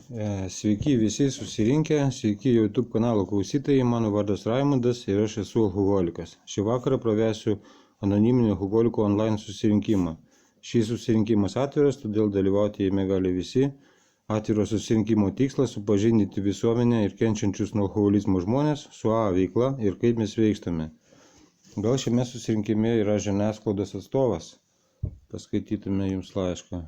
Sveiki visi susirinkę, sveiki YouTube kanalo klausytojai, mano vardas Raimundas ir aš esu alkoholikas. Šį vakarą pravesiu anoniminio alkoholiko online susirinkimą. Šis susirinkimas atviras, todėl dalyvauti jame gali visi. Atviro susirinkimo tikslas supažindinti visuomenę ir kenčiančius nuo alkoholizmo žmonės su AA veikla ir kaip mes veikstame. Gal šiame susirinkime yra žiniasklaidos atstovas? Paskaitytume jums laišką.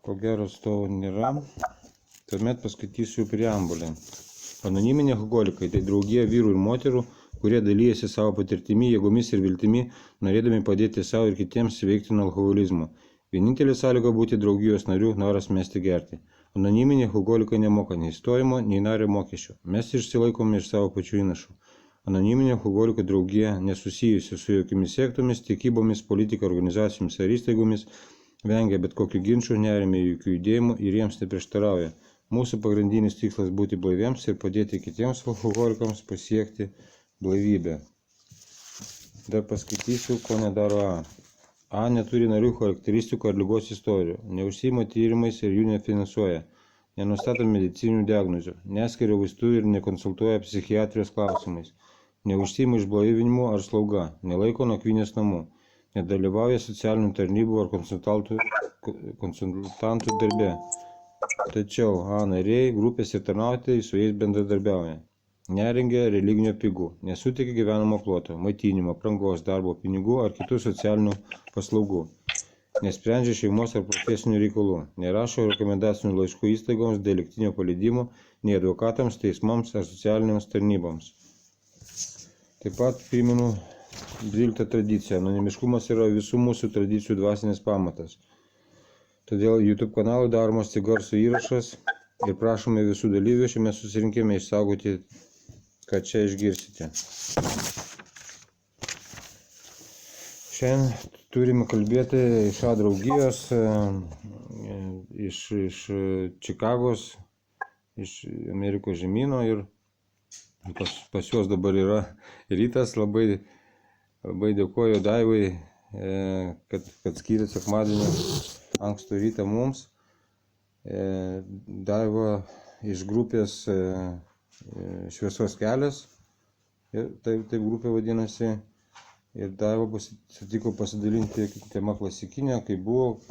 Ko gero atstovo nėra, tuomet paskaitysiu preambulę. Anoniminiai alkoholikai tai draugija vyrų ir moterų, kurie dalyjasi savo patirtimi, jėgomis ir viltimi, norėdami padėti savo ir kitiems sveikti nuo alkoholizmo. Vienintelė sąlyga būti draugijos narių noras mesti gerti. Anoniminiai alkoholikai nemoka nei stojimo, nei nario mokesčio. Mes išsilaikome iš savo pačių įnašų. Anoniminė alkoholikų draugija nesusijusi su jokiamis sektomis, tikybomis, politika, organizacijomis ar įstaigomis, vengia bet kokių ginčių, neremia jokių judėjimų ir jiems neprieštarauja. Mūsų pagrindinis tikslas būti blaiviems ir padėti kitiems alkoholikams pasiekti blaivybę. Dar paskaitysiu, ko nedaro A. A neturi narių charakteristikų ar ligos istorijų, neužsiima tyrimais ir jų nefinansuoja, nenustato medicininių diagnozių, neskiria vaistų ir nekonsultuoja psichiatrijos klausimais, neužsiima išblaivinimu ar slauga, nelaiko nakvynės namų, nedalyvauja socialinių tarnybų ar konsultantų darbe. Tačiau A nariai grupėse tarnautojai su jais bendradarbiauja. Nerengia religinio pigų, nesuteikia gyvenamo ploto, maitinimo, aprangos, darbo, pinigų ar kitų socialinių paslaugų. Nesprendžia šeimos ar profesinių reikalų. Nerašo rekomendacinių laiškų įstaigoms dėl lygtinio paleidimo, nei advokatams, teismams ar socialiniams tarnyboms. Taip pat primenu 12 tradicija. Anonimiškumas yra visų mūsų tradicijų dvasinis pamatas. Todėl YouTube kanalui daromas tik garso įrašas ir prašome visų dalyvių šiame susirinkime išsaugoti, ką čia išgirsite. Šiandien turime kalbėti iš A draugijos, iš Čikagos, iš Amerikos žemyno ir pas juos dabar yra rytas. Labai dėkoju Daivai, kad skyrė sekmadienį ankstų rytą mums. Daiva iš grupės Šviesos kelias, taip grupė vadinasi. Ir Daiva sutiko pasidalinti tema klasikinė, kaip buvo,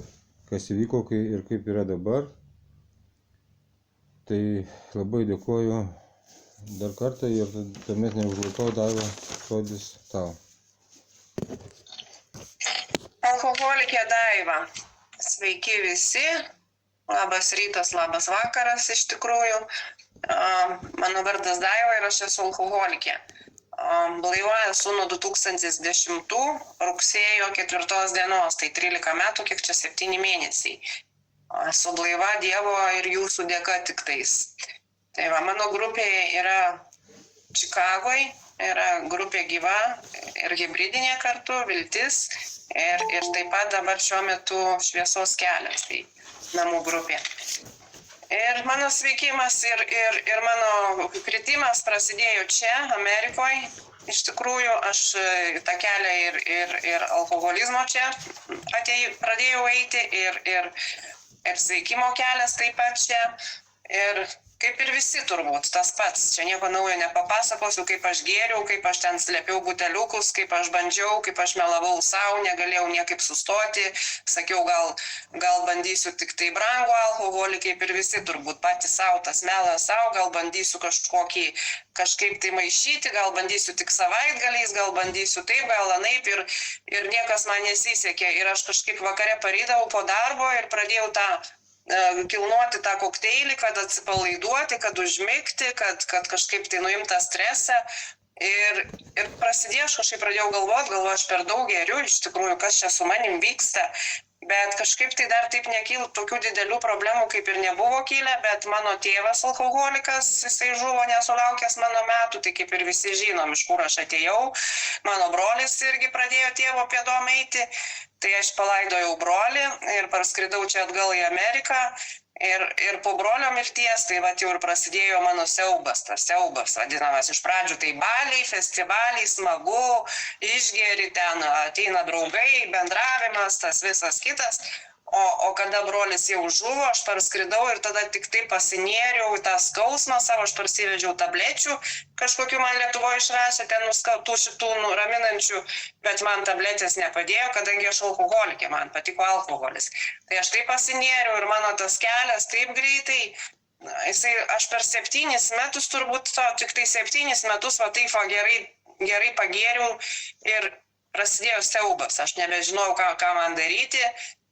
kas įvyko ir kaip yra dabar. Tai labai dėkoju dar kartą ir tuomet neužlaikau, Daiva, žodis tau. Alkoholikė Daiva. Sveiki visi. Labas rytas, labas vakaras iš tikrųjų. Mano vardas Daiva ir aš esu alkoholikė. Blaiva esu nuo 2010 rugsėjo 4 dienos, tai 13 metų, kiek čia 7 mėnesiai. Esu blaiva Dievo ir jūsų dėka tik tais. Tai va, mano grupė yra Čikagoj, yra grupė gyva ir hibridinė kartu, viltis ir taip pat dabar šiuo metu Šviesos kelias, tai namų grupė. Ir mano sveikimas ir mano kritimas prasidėjo čia, Amerikoje. Iš tikrųjų, aš tą kelią ir alkoholizmo čia pradėjau eiti ir sveikimo kelias taip pat čia. Ir kaip ir visi turbūt, tas pats. Čia nieko naujo nepapasakosiu, kaip aš gėriau, kaip aš ten slėpiau buteliukus, kaip aš bandžiau, kaip aš melavau savo, negalėjau niekaip sustoti. Sakiau, gal bandysiu tik tai brangų alkoholį, kaip ir visi turbūt, patys savo, tas melas savo, gal bandysiu kažkaip tai maišyti, gal bandysiu tik savaitgaliais, gal bandysiu taip, gal anaip ir niekas man nesisekė. Ir aš kažkaip vakare parydavau po darbo ir pradėjau kilnuoti tą kokteilį, kad atsipalaiduoti, kad užmigti, kad kažkaip tai nuimti tą stresą. Ir prasidėjo, aš kažkaip pradėjau galvoju, aš per daug geriu, iš tikrųjų, kas čia su manim vyksta. Bet kažkaip tai dar taip nekyl, tokių didelių problemų kaip ir nebuvo kilę, bet mano tėvas alkoholikas, jisai žuvo nesulaukęs mano metų, tai kaip ir visi žinom, iš kur aš atėjau. Mano brolis irgi pradėjo tėvo pėdom eiti, tai aš palaidojau brolį ir parskridau čia atgal į Ameriką. Ir po brolio mirties, tai vat jau ir prasidėjo mano siaubas, tas siaubas vadinamas. Iš pradžių tai baliai, festivaliai, smagu, išgeri ten, ateina draugai, bendravimas, tas visas kitas. O kada brolis jau žuvo, aš parskridau ir tada tik tai pasinėriau į tą skausmą savo, aš parsivežiau tablečių, kažkokiu man Lietuvoje išrašė, ten nuskautų šitų nuraminančių, bet man tabletės nepadėjo, kadangi aš alkoholikė, man patiko alkoholis. Tai aš taip pasinėriau ir mano tas kelias taip greitai, aš per 7 metus turbūt, tik tai 7 metus, va taip gerai pagėriau ir prasidėjo siaubas, aš nebežinau, ką man daryti.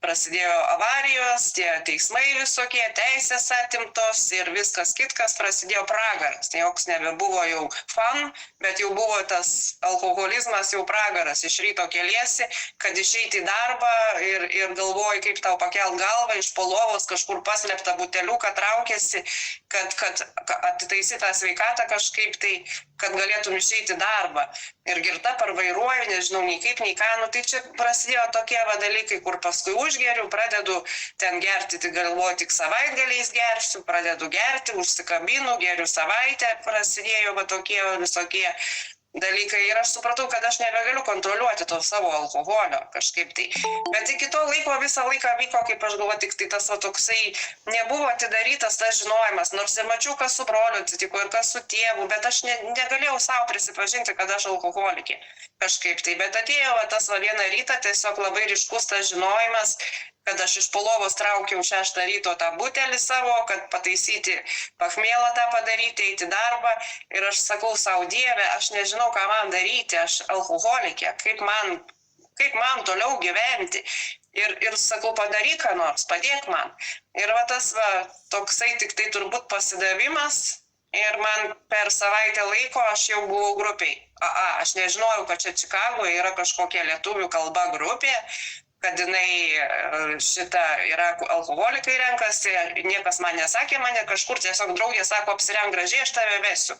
Prasidėjo avarijos, tie teismai visokie, teisės atimtos ir viskas kitkas, prasidėjo pragaras. Joks nebebuvo jau fan, bet jau buvo tas alkoholizmas, jau pragaras. Iš ryto keliesi, kad išeiti į darbą ir galvoji, kaip tau pakelt galvą, iš po lovos kažkur paslėptą buteliuką traukėsi, kad atitaisi tą sveikatą kažkaip tai, kad galėtum išeiti į darbą. Ir girta parvairuoju, nežinau nei kaip, nei ką, tai čia prasidėjo tokie dalykai, kur paskui užgeriu, pradedu ten gerti, tai galvoju, tik savaitgaliais gersiu, pradedu gerti, užsikabinu, geriu savaitę, prasidėjo tokie visokie dalykai ir aš supratau, kad aš nebegaliu kontroliuoti to savo alkoholio kažkaip tai. Bet iki to laiko visą laiką vyko, kaip aš galvoju, tik tai tas toksai nebuvo atidarytas tas žinojimas, nors ir mačiau, kas su broliu atsitiko ir kas su tėvu, bet aš negalėjau savo prisipažinti, kad aš alkoholikė kažkaip tai. Bet atėjo tas vieną rytą tiesiog labai ryškus tas žinojimas, kad aš iš po lovos traukiau 6 ryto tą butelį savo, kad pataisyti pachmėlą tą padaryti, eiti darbą. Ir aš sakau savo, Dieve, aš nežinau, ką man daryti, aš alkoholikė, kaip man toliau gyventi. Ir sakau, padaryk ką nors, padėk man. Ir tas toksai tik tai turbūt pasidavimas. Ir man per savaitę laiko aš jau buvau grupiai. Aš nežinojau, kad čia Čikagoje yra kažkokia lietuvių kalba grupė, kad jinai šitą yra alkoholikai renkasi, niekas man nesakė, mane kažkur tiesiog draugė sako, apsirenk gražiai, aš tave vesiu.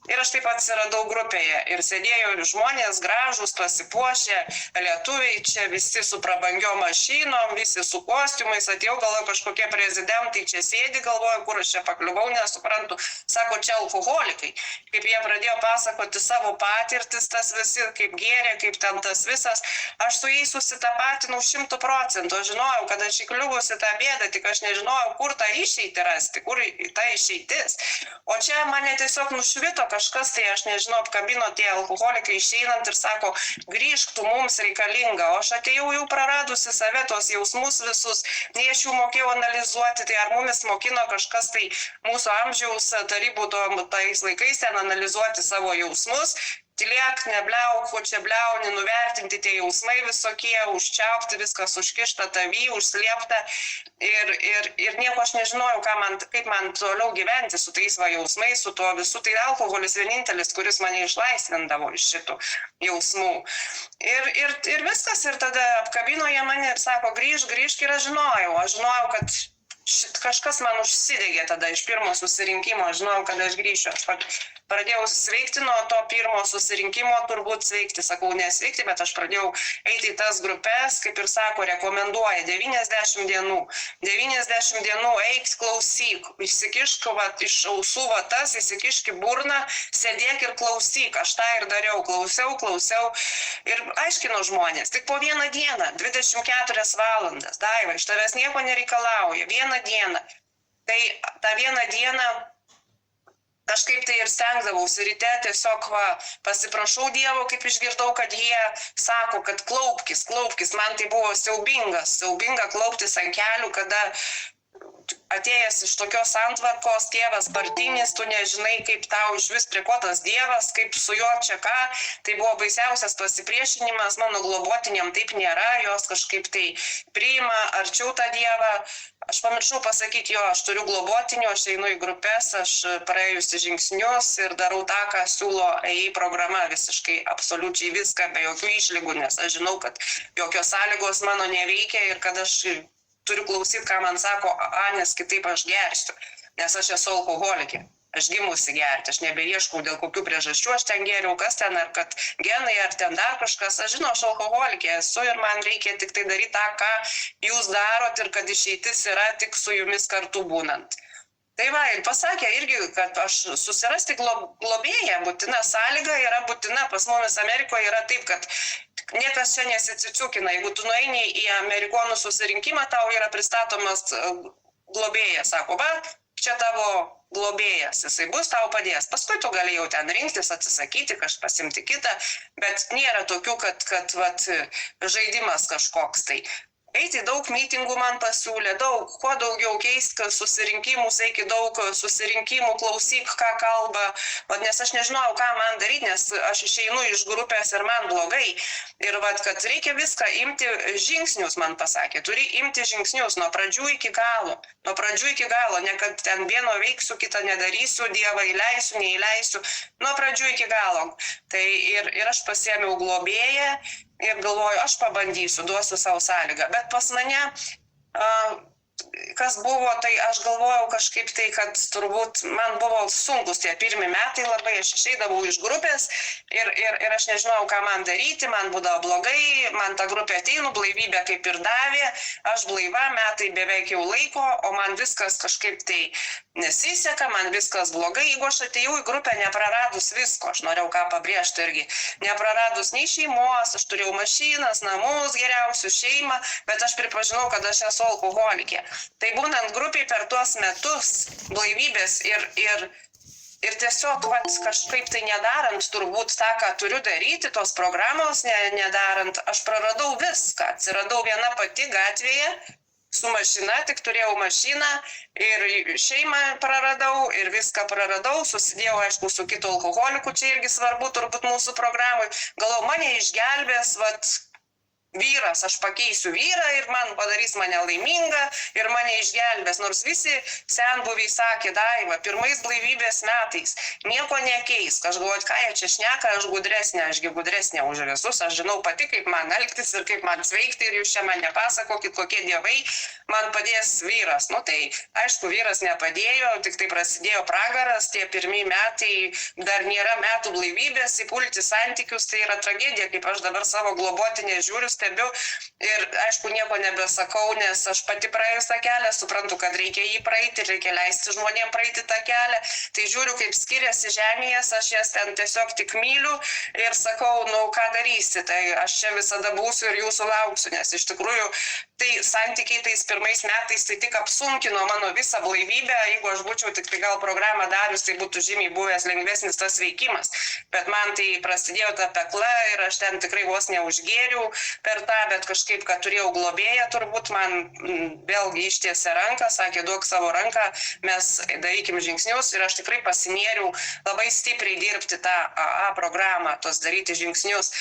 Ir aš taip atsiradau grupėje ir sėdėjau ir žmonės gražūs, pasipuošę, lietuviai čia visi su prabangiom mašinom, visi su kostiumais, atėjau, galvoju, kažkokie prezidentai čia sėdi, galvoju, kur aš čia pakliuvau, nesuprantu, sako, čia alkoholikai. Kaip jie pradėjo pasakoti savo patirtis, tas visi, kaip gėrė, kaip ten tas visas, aš su jais susitapatinau 100%, žinojau, kad aš įkliuvusi tą bėdą, tik aš nežinojau, kur tą išeitį rasti, kur ta išeitis. O čia mane tiesiog nušvito kažkas, tai aš nežinau, apkabino tie alkoholikai išeinant ir sako, grįžk, tu mums reikalinga. O aš atėjau jau praradusi save, tos jausmus visus, nei aš jų mokėjau analizuoti, tai ar mumis mokino kažkas tai mūsų amžiaus tarybų tais laikais ten analizuoti savo jausmus. Tylėk, nebliauk, ko čia bliauni, nuvertinti tie jausmai visokie, užčiaupti, viskas užkišta tavy, užslėpta. Ir nieko aš nežinojau, kaip man toliau gyventi su tais jausmais, su tuo visu. Tai alkoholis vienintelis, kuris mane išlaisvindavo iš šitų jausmų. Ir viskas, ir tada apkabino jie mane ir sako, grįžk, ir aš žinojau, kad kažkas man užsidegė tada iš pirmo susirinkimo, žinojau, kad aš grįšiu. Aš pradėjau sveikti nuo to pirmo susirinkimo, turbūt sveikti, sakau, nesveikti, bet aš pradėjau eiti į tas grupės, kaip ir sako, rekomenduoja 90 dienų. 90 dienų eik, klausyk, įsikišk iš ausų vatas, įsikišk į burną, sėdėk ir klausyk. Aš tą ir dariau, klausiau ir aiškino žmonės. Tik po 1 dieną, 24 valandas, Daiva, iš tavęs nieko nereikalauja, 1 dieną. Tai tą 1 dieną kažkaip tai ir stengdavausi ryte, tiesiog pasiprašau Dievo, kaip išgirdau, kad jie sako, kad klaupkis. Man tai buvo siaubinga klauptis ant kelių, kada atėjęs iš tokios santvarkos, tėvas partinis, tu nežinai, kaip tau iš vis prie ko tas Dievas, kaip su juo čia ką. Tai buvo baisiausias pasipriešinimas, mano globotiniam taip nėra, jos kažkaip tai priima arčiau tą Dievą. Aš pamiršau pasakyti, aš turiu globotinių, aš einu į grupės, aš praėjusi žingsnius ir darau tą, ką siūlo EI programa, visiškai absoliučiai viską, be jokių išlygų, nes aš žinau, kad jokios sąlygos mano neveikia ir kad aš turiu klausyti, ką man sako, nes kitaip aš gersiu, nes aš esu alkoholikė. aš gimusi gerti, aš nebeieškau dėl kokių priežasčių, aš ten geriau, kas ten, ar kad genai, ar ten dar kažkas, aš žinau, aš alkoholikė esu ir man reikia tik tai daryti tą, ką jūs darot ir kad išeitis yra tik su jumis kartu būnant. Tai va, ir pasakė irgi, kad aš susirasti globėją, būtina sąlyga yra būtina, pas mumis Amerikoje yra taip, kad niekas čia nesiciciukina, jeigu tu nueini į amerikonų susirinkimą, tau yra pristatomas globėjas, sako, va, čia tavo globėjas, jisai bus, tau padės. Paskui tu gali jau ten rinktis, atsisakyti, pasimti kitą, bet nėra tokių, kad vat, žaidimas kažkoks tai. Eiti daug mitingų man pasiūlė, kuo daugiau keisk susirinkimus, eiki daug susirinkimų, klausyk, ką kalba, nes aš nežinau, ką man daryti, nes aš išeinu iš grupės ir man blogai. Ir vat, kad reikia viską imti žingsnius, man pasakė, turi imti žingsnius nuo pradžių iki galo. Nuo pradžių iki galo, ne kad ten vieno veiksiu, kitą nedarysiu, Dievą įleisiu, neįleisiu, nuo pradžių iki galo. Tai ir aš pasiėmiau globėją ir galvoju, aš pabandysiu, duosiu savo sąlygą. Bet pas mane, kas buvo, tai aš galvojau kažkaip tai, kad turbūt man buvo sunkus tie pirmi metai labai, aš išeidavau iš grupės ir aš nežinojau, ką man daryti, man būdavo blogai, man ta grupė ateinu, blaivybė kaip ir davė, aš blaiva, metai beveik jau laiko, o man viskas kažkaip tai nesiseka, man viskas blogai, jeigu aš atėjau į grupę nepraradus visko, aš norėjau ką pabrėžti irgi, nepraradus nei šeimos, aš turėjau mašinas, namus geriausius, šeimą, bet aš pripažinau, kad aš esu alkoholikė. Tai būnant grupiai per tuos metus blaivybės ir tiesiog kažkaip tai nedarant turbūt tą, ką turiu daryti, tos programos nedarant, aš praradau viską, atsiradau viena pati gatvėje, su mašina, tik turėjau mašiną ir šeimą praradau ir viską praradau, susidėjau, aišku, su kitu alkoholiku, čia irgi svarbu turbūt mūsų programai, galvojau, mane išgelbės, vyras, aš pakeisiu vyrą ir man padarys mane laimingą ir mane išgelbės, nors visi senbuviai sakė, Daiva, pirmais blaivybės metais nieko nekeisk, aš galvoju, ką jie čia šneka, aš gudresnė už visus, aš žinau pati, kaip man elgtis ir kaip man sveikti ir jūs čia man nepasakokit, kokie dievai man padės vyras. Nu tai, aišku, vyras nepadėjo, tik tai prasidėjo pragaras, tie pirmi metai, dar nėra metų blaivybės, įpulti santykius, tai yra tragedija, kaip aš dabar savo globotinę žiūriu, stebiu ir, aišku, nieko nebesakau, nes aš pati praėjus tą kelią, suprantu, kad reikia jį praeiti, reikia leisti žmonėm praeiti tą kelią, tai žiūriu, kaip skiriasi žemės, aš jas ten tiesiog tik myliu ir sakau, nu, ką darysi, tai aš čia visada būsiu ir jūsų lauksiu, nes iš tikrųjų tai santykiai tais pirmais metais tai tik apsunkino mano visą blaivybę, jeigu aš būčiau tik tai gal programą darius, tai būtų žymiai buvęs lengvesnis tas veikimas, bet man tai prasidėjo ta pekla ir aš ten tikrai vos neužgėriau per tą, bet kažkaip, kad turėjau globėją, turbūt man vėlgi ištiesė ranką, sakė, duok savo ranką, mes darykim žingsnius ir aš tikrai pasinėriau labai stipriai dirbti tą AA programą, tos daryti žingsnius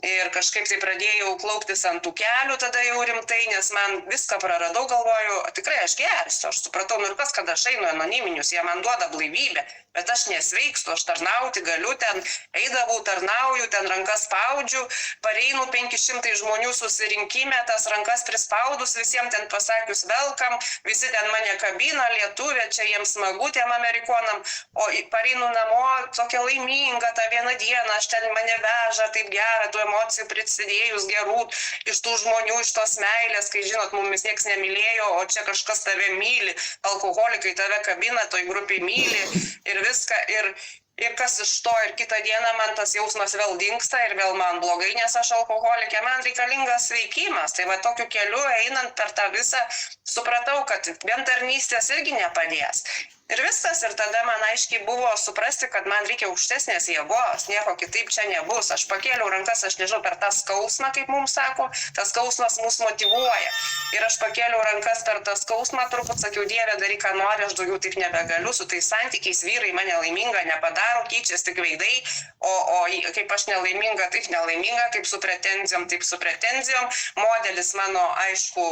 ir kažkaip tai pradėjau klauptis ant tų kelių tada jau rimtai, nes man viską praradau, galvoju, tikrai aš gersiu, aš supratau, nu ir kas, kad aš einu anoniminius, jie man duoda blaivybę, bet aš nesveikstu, aš tarnauti galiu, ten eidavau, tarnauju, ten rankas spaudžiu, pareinu 500 žmonių susirinkime, tas rankas prispaudus, visiems ten pasakius welcome, visi ten mane kabina, lietuvė, čia jiems smagu tiem amerikonam, o pareinu namo, tokia laiminga tą vieną dieną, aš ten mane veža, taip gera, tų emocijų prisidėjus gerų, iš tų žmonių, iš tos meilės, kai žinot, mumis nieks nemylėjo, o čia kažkas tave myli, alkoholikai tave kabina, toj grupiai myli ir viską, ir kas iš to, ir kitą dieną man tas jausmas vėl dingsta ir vėl man blogai, nes aš alkoholikė, man reikalingas sveikimas, tai va tokiu keliu einant per tą visą, supratau, kad vien tarnystės irgi nepadės. Ir viskas, ir tada man aiškiai buvo suprasti, kad man reikia aukštesnės jėgos, nieko kitaip čia nebus. Aš pakėliau rankas, aš nežinau, per tą skausmą, kaip mums sako, tas skausmas mus motyvuoja. Ir aš pakėliau rankas per tą skausmą, turbūt sakiau, Dieve, daryk, ką nori, aš daugiau taip nebegaliu, su tais santykiais vyrai mane laiminga nepadaro, keičias tik veidai, o kaip aš nelaiminga, taip nelaiminga, kaip su pretenzijom, taip su pretenzijom. Modelis mano, aišku,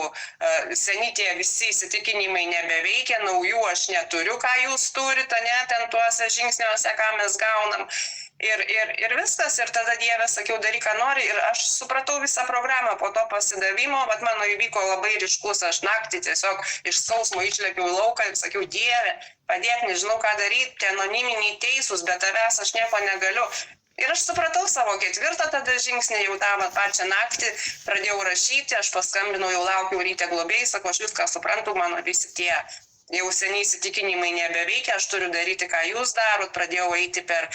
seni tie visi įsitikinimai nebeveikia, naujų aš neturiu, ką jūs turite, ne, ten tuose žingsniuose, ką mes gaunam. ir viskas, ir tada Dieve sakiau, daryk, ką nori, ir aš supratau visą programą po to pasidavimo, bet mano įvyko labai ryškus, aš naktį tiesiog iš skausmo išlėkiau į lauką ir sakiau, Dieve, padėk, nežinau ką daryti, tie anoniminiai teisūs, bet tavęs aš nieko negaliu. Ir aš supratau savo 4 tada žingsnį, jau tą pačią naktį pradėjau rašyti, aš paskambinau, jau laukiau ryte globėjai, sakau, aš viską suprantu, mano visi tie jau seniai įsitikinimai nebeveikia, aš turiu daryti, ką jūs darot, pradėjau eiti per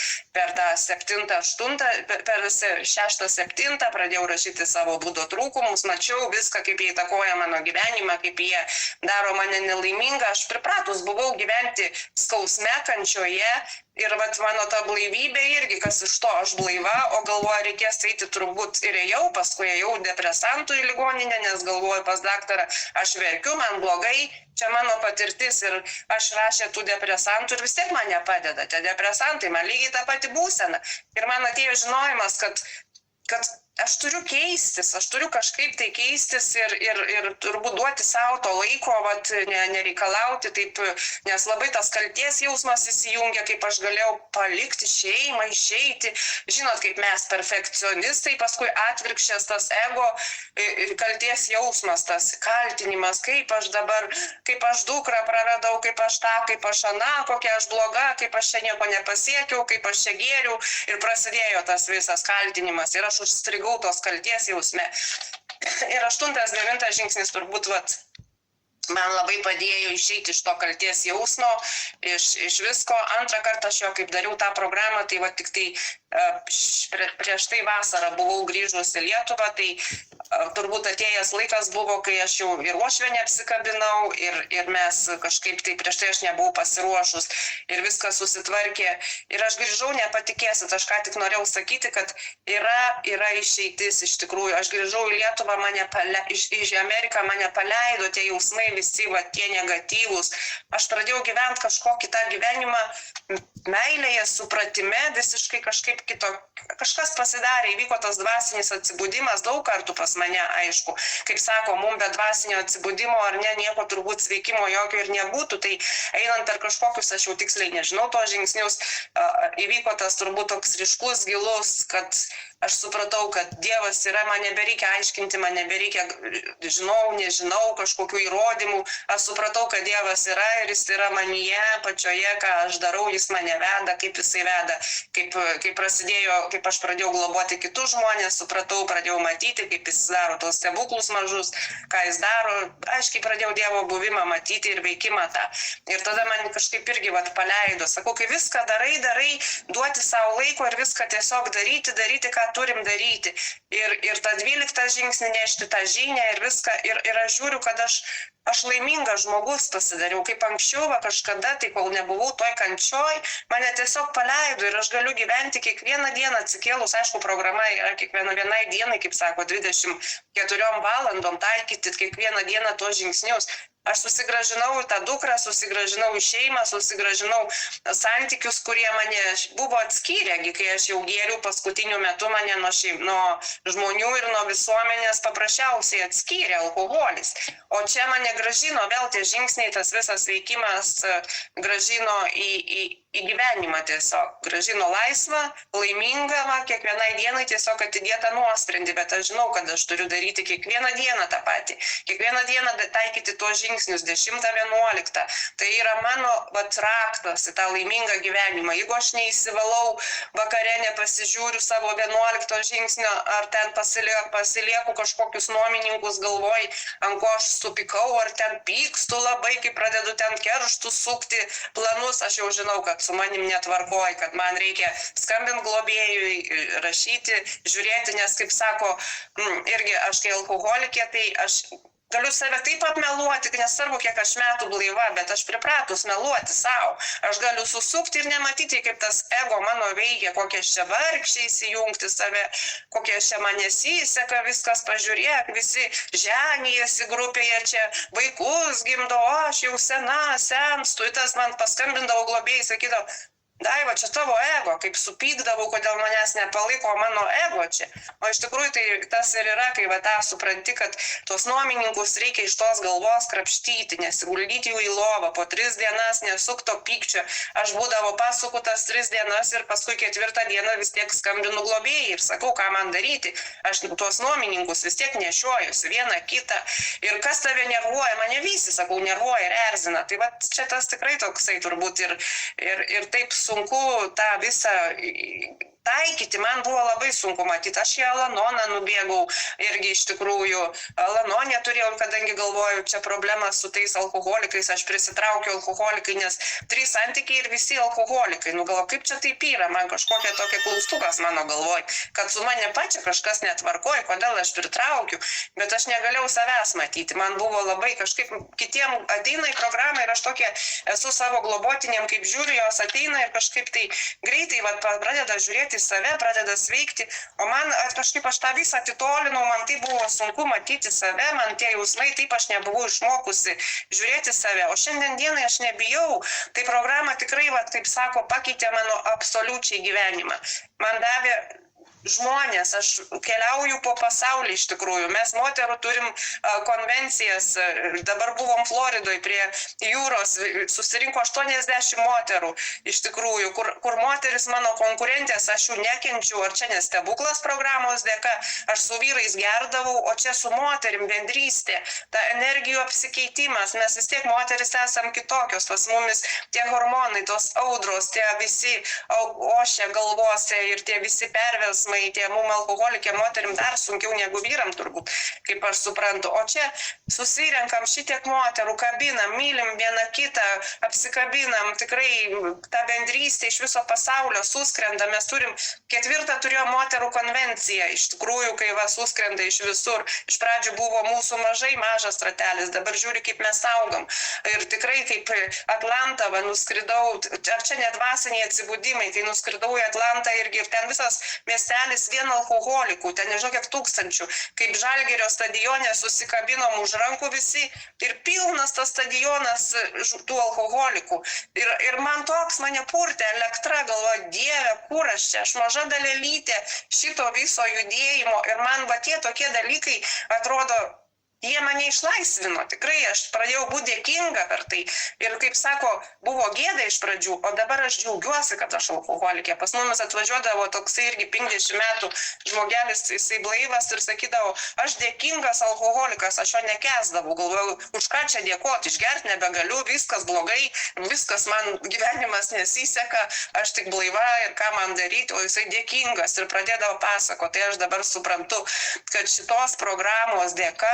tą 7-8, per 6-7, pradėjau rašyti savo būdo trūkumus, mačiau viską, kaip jie įtakoja mano gyvenimą, kaip jie daro mane nelaimingą, aš pripratus buvau gyventi skausme, kančioje. Ir vat mano ta blaivybė irgi, kas iš to, aš blaiva, o galvoju, reikės eiti turbūt ir ėjau, paskui ėjau depresantų į ligoninę, nes galvoju pas daktarą, aš verkiu, man blogai, čia mano patirtis ir aš rašė tų depresantų ir vis tiek man nepadeda, tie depresantai, man lygiai ta pati būsena. Ir man atėjo žinojimas, kad aš turiu keistis, aš turiu kažkaip tai keistis ir turbūt duoti savo to laiko, vat, nereikalauti taip, nes labai tas kalties jausmas įsijungia, kaip aš galėjau palikti šeimą, išeiti. Žinot, kaip mes perfekcionistai, paskui atvirkščias tas ego, kalties jausmas, tas kaltinimas, kaip aš dabar, kaip aš dukrą praradau, kaip aš tą, kaip aš aną, kokia aš bloga, kaip aš čia nieko nepasiekiau, kaip aš čia gėriau. Ir prasidėjo tas visas kaltinimas ir aš užstrigau tos kalties jausme. Ir 8-9 žingsnis turbūt man labai padėjo išeiti iš to kalties jausmo, iš visko. Antrą kartą aš jo, kaip dariau tą programą, tai tik tai prieš tai vasarą buvau grįžus į Lietuvą, tai turbūt atėjęs laikas buvo, kai aš jau ir uošvienę apsikabinau ir mes kažkaip tai prieš tai aš nebuvau pasiruošus ir viskas susitvarkė. Ir aš grįžau, nepatikėsit, aš ką tik norėjau sakyti, kad yra išeitis iš tikrųjų. Aš grįžau į Lietuvą, iš Ameriką mane paleido tie jausmai visi, tie negatyvūs. Aš pradėjau gyventi kažkokį tą gyvenimą meilėje, supratime, visiškai kažkaip kito. Kažkas pasidarė, įvyko tas dvasinis atsibudimas, daug kartų pas mane, aišku. Kaip sako, mums be dvasinio atsibudimo ar ne, nieko turbūt sveikimo jokio ir nebūtų. Tai einant per kažkokius, aš jau tiksliai nežinau to žingsnius, įvyko tas turbūt toks ryškus, gilus, kad aš supratau, kad Dievas yra, man nebereikia aiškinti, man nebereikia, nežinau, kažkokių įrodymų. Aš supratau, kad Dievas yra ir jis yra manyje, pačioje, ką aš darau, jis mane veda, kaip jisai veda. Kaip aš pradėjau globoti kitus žmonės, supratau, pradėjau matyti, kaip jis daro tos stebuklus mažus, ką jis daro. Aiškiai pradėjau Dievo buvimą matyti ir veikimą tą. Ir tada man kažkaip irgi paleido. Sakau, kai viską darai, duoti savo laiko ir viską tiesiog daryti, ką turim daryti. Ir tą 12 žingsnį nešti tą žinią ir viską. Ir aš žiūriu, kad aš laimingas žmogus pasidariau. Kaip anksčiau, kažkada, tai kol nebuvau toj kančioj, mane tiesiog paleido ir aš galiu gyventi kiekvieną dieną atsikėlus. Aišku, programa yra vienai dienai, kaip sako, 24 valandom taikyti kiekvieną dieną tos žingsnius. Aš susigražinau tą dukrą, susigražinau šeimą, susigražinau santykius, kurie mane buvo atskyrę, kai aš jau gėriau paskutiniu metu mane nuo žmonių ir nuo visuomenės paprasčiausiai atskyrė alkoholis. O čia mane gražino vėl tie žingsniai, tas visas veikimas gražino į gyvenimą tiesiog. Gražino laisvą, laimingą, kiekvienai dienai tiesiog atidėtą nuosprendį, bet aš žinau, kad aš turiu daryti kiekvieną dieną tą patį. Kiekvieną dieną taikyti tuos žingsnius 10-11. Tai yra mano raktas į tą laimingą gyvenimą. Jeigu aš neįsivalau vakare, nepasižiūriu savo 11 žingsnio, ar ten pasilieku kažkokius nuomininkus galvoj, ant ko aš supykau, ar ten pykstu labai, kai pradedu ten kerštus sukti planus, aš jau žinau, kad su manim netvarkoj, kad man reikia skambinti globėjui, rašyti, žiūrėti, nes, kaip sako, irgi aš kai alkoholikė, tai aš galiu save taip apmeluoti, nesvarbu, kiek aš metų blaiva, bet aš pripratus meluoti savo. Aš galiu susukti ir nematyti, kaip tas ego mano veikia, kokie aš čia vargšiai įsijungti save, kokie aš čia man nesiseka, viskas pažiūrėk, visi ženijasi grupėje čia, vaikus gimdo, aš jau senstu, tas man paskambindavo globėjai, sakydavo, Daiva, čia tavo ego, kaip supykdavau, kodėl manęs nepalaiko mano ego čia. O iš tikrųjų tai tas ir yra, kai va tą supranti, kad tuos nuomininkus reikia iš tos galvos krapštyti, nesiguldyti jų į lovą, po 3 dienas nesukto pykčio. Aš būdavo pasuku tas 3 dienas ir paskui 4 dieną vis tiek skambinu globėjai ir sakau, ką man daryti. Aš tuos nuomininkus vis tiek nešiojusi vieną kitą. Ir kas tave nervuoja, mane visi, sakau, nervuoja ir erzina. Tai va čia tas tikrai toksai turbūt ir taip sunku tą visą taikyti, man buvo labai sunku matyti. Aš į Alanoną nubėgau irgi iš tikrųjų. Alanonė turėjau, kadangi galvoju, čia problema su tais alkoholikais, aš prisitraukiau alkoholikai, nes 3 santykiai ir visi alkoholikai. Nu galvo, kaip čia taip yra, man kažkokia tokia klaustukas mano galvoj, kad su mane pačia kažkas netvarkoja, kodėl aš pritraukiu, bet aš negalėjau savęs matyti. Man buvo labai kažkaip, kitiem ateina į programą ir aš tokia esu savo globotiniam, kaip žiūriu, jos ateina ir kažkaip tai greitai pradeda žiūrėti save, pradeda sveikti, o man kažkaip aš tą visą atitolinau, man tai buvo sunku matyti save, man tie jausmai, taip aš nebuvau išmokusi žiūrėti save, o šiandien dienai aš nebijau, tai programa tikrai, kaip sako, pakeitė mano absoliučiai gyvenimą. Man davė žmonės, aš keliauju po pasaulį iš tikrųjų. Mes moterų turim konvencijas, dabar buvom Floridoje prie jūros, susirinko 80 moterų iš tikrųjų, kur moteris mano konkurentės, aš jų nekenčiu, ar čia nestebuklas programos dėka, aš su vyrais gerdavau, o čia su moterim bendrystė, ta energijų apsikeitimas, mes vis tiek moteris esam kitokios, pas mumis tie hormonai, tos audros, tie visi ošia galvose ir tie visi pervesmai, tie mum alkoholikė moterim dar sunkiau negu vyram turbūt, kaip aš suprantu. O čia susirenkam šitiek moterų, kabinam, mylim vieną kitą, apsikabinam, tikrai tą bendrystę iš viso pasaulio suskrenda. Mes turim 4 turėjo moterų konvenciją, iš tikrųjų, kai va suskrenda iš visur. Iš pradžių buvo mūsų mažas ratelis, dabar žiūri, kaip mes augam. Ir tikrai kaip Atlantą va, nuskridau, ar čia net dvasiniai atsibudimai, tai nuskridau į Atlantą irgi ir ten visas miestelis vien alkoholikų, ten nežinau kiek tūkstančių, kaip Žalgirio stadione susikabinom už rankų visi ir pilnas tas stadionas tų alkoholikų. Ir man toks mane purtė elektra, galvoju, Dieve, kur aš čia, aš maža dalelytė šito viso judėjimo ir man va tie tokie dalykai atrodo, jie mane išlaisvino, tikrai aš pradėjau būti dėkinga per tai. Ir kaip sako, buvo gėda iš pradžių, o dabar aš džiaugiuosi, kad aš alkoholikė. Pas mumis atvažiuodavo toksai irgi 50 metų žmogelis, jisai blaivas ir sakydavo, aš dėkingas alkoholikas, aš jo nekęsdavau. Galvojau, už ką čia dėkoti, išgerti nebegaliu, viskas blogai, viskas man gyvenimas nesiseka, aš tik blaiva ir ką man daryti, o jisai dėkingas ir pradėdavo pasakoti. Tai aš dabar suprantu, kad šitos programos dėka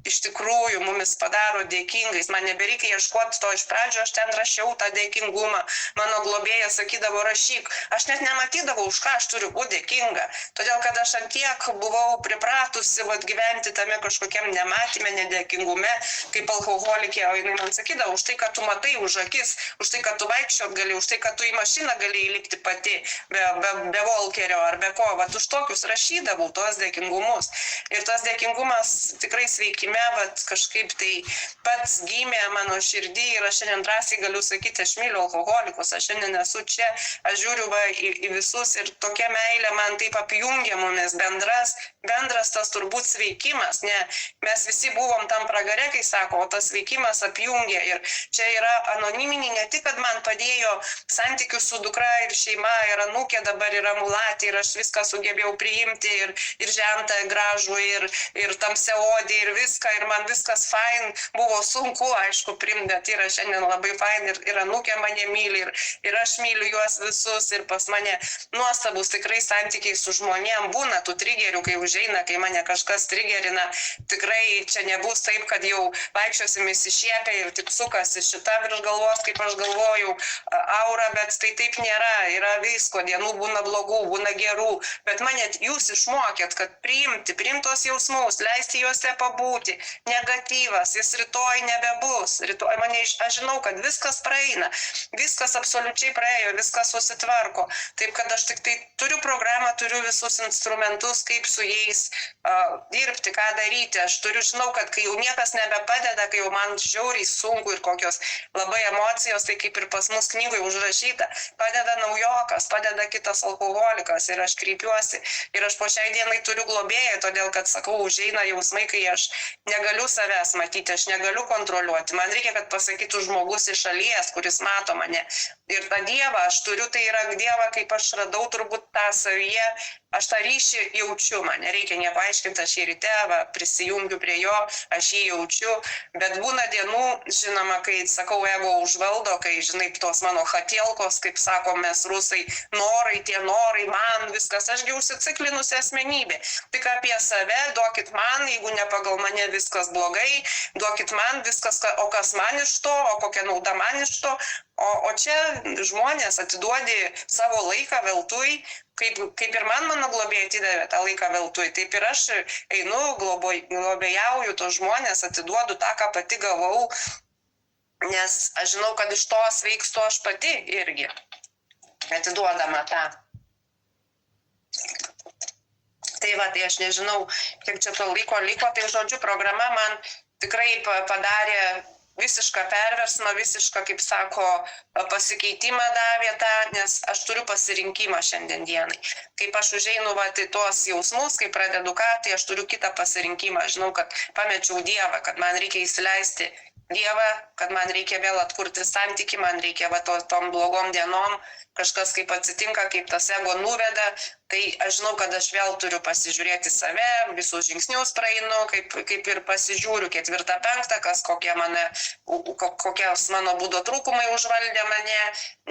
iš tikrųjų mumis padaro dėkingais. Man nebereikia ieškoti to iš pradžio, aš ten rašiau tą dėkingumą. Mano globėjas sakydavo, rašyk. Aš net nematydavau, už ką aš turiu būti dėkinga. Todėl, kad aš antiek buvau pripratusi gyventi tame kažkokiam nematyme, nedėkingume, kaip alkoholikė, o jinai man sakydavo, už tai, kad tu matai už akis, už tai, kad tu vaikščiot gali, už tai, kad tu į mašiną gali įlipti pati, be volkerio ar be ko. Vat už tokius rašydavau tos dėkingumus. Ir tas dėkingumas tikrai sveiki. Bet kažkaip tai pats gimė mano širdį ir aš šiandien drąsiai galiu sakyti, aš myliu alkoholikus, aš šiandien esu čia, aš žiūriu į visus ir tokia meilė man taip apjungia mumis, bendras tas turbūt sveikimas, ne, mes visi buvom tam pragare, kai sako, o tas sveikimas apjungia ir čia yra anoniminiai, ne tik, kad man padėjo santykius su dukra ir šeima ir anūkė dabar yra mulatė ir aš viską sugebėjau priimti ir žentą gražų ir tamsiaodį ir viską, ir man viskas fain, buvo sunku, aišku, priimti, bet yra šiandien labai fain, ir anūkė mane myli, ir aš myliu juos visus, ir pas mane nuostabus tikrai santykiai su žmonėm būna tų trigerių, kai užeina, kai mane kažkas trigerina, tikrai čia nebus taip, kad jau vaikščiosim įsišiepę ir tik sukasi šita virš galvos, kaip aš galvoju, aura, bet tai taip nėra, yra visko, dienų būna blogų, būna gerų, bet mane jūs išmokėt, kad priimti tos jausmus, leisti juose pabūti, būti negatyvas, jis rytoj nebebus. Rytoj aš žinau, kad viskas praeina, viskas absoliučiai praėjo, viskas susitvarko. Taip, kad aš tik tai turiu programą, turiu visus instrumentus, kaip su jais dirbti, ką daryti. Aš žinau, kad kai jau niekas nebepadeda, kai jau man žiauriai sunku ir kokios labai emocijos, tai kaip ir pas mus knygoje užrašyta, padeda naujokas, padeda kitas alkoholikas ir aš kreipiuosi. Ir aš po šiai dienai turiu globėją, todėl kad, sakau, užeina jausmai, kai aš negaliu savęs matyti, aš negaliu kontroliuoti. Man reikia, kad pasakytų žmogus iš šalies, kuris mato mane. Ir tą Dievą aš turiu, tai yra Dievą, kaip aš radau turbūt tą savyje, aš tą ryšį jaučiu, man nereikia nieko aiškinti, aš jį ryte prisijungiu prie jo, aš jį jaučiu, bet būna dienų, žinoma, kai, sakau, ego užvaldo, kai, žinai, tos mano hatielkos, kaip sakom mes rusai, norai, tie norai, man viskas, ašgi užsiciklinusi asmenybė. Tik apie save, duokit man, jeigu ne pagal mane viskas blogai, duokit man viskas, o kas man iš to, o kokia nauda man iš to. O čia žmonės atiduodi savo laiką veltui, kaip ir mano globėjai atidavė tą laiką veltui, taip ir aš einu, globėjauju tos žmonės, atiduodu tą, ką pati gavau, nes aš žinau, kad iš to sveikstu aš pati irgi, atiduodama tą. Tai tai aš nežinau, kiek čia to laiko liko, tai žodžiu, programa man tikrai padarė visišką perversmą, visišką, kaip sako, pasikeitimą davė tą, nes aš turiu pasirinkimą šiandien dienai. Kaip aš užeinu tai tuos jausmus, kai pradedu tai aš turiu kitą pasirinkimą. Žinau, kad pamečiau Dievą, kad man reikia įsileisti Dievą, kad man reikia vėl atkurti santykį, man reikia tom blogom dienom, kažkas kaip atsitinka, kaip tas ego nuveda, tai aš žinau, kad aš vėl turiu pasižiūrėti save, visus žingsnius praeinu, kaip ir pasižiūriu 4-5, kokios mano būdo trūkumai užvaldė mane,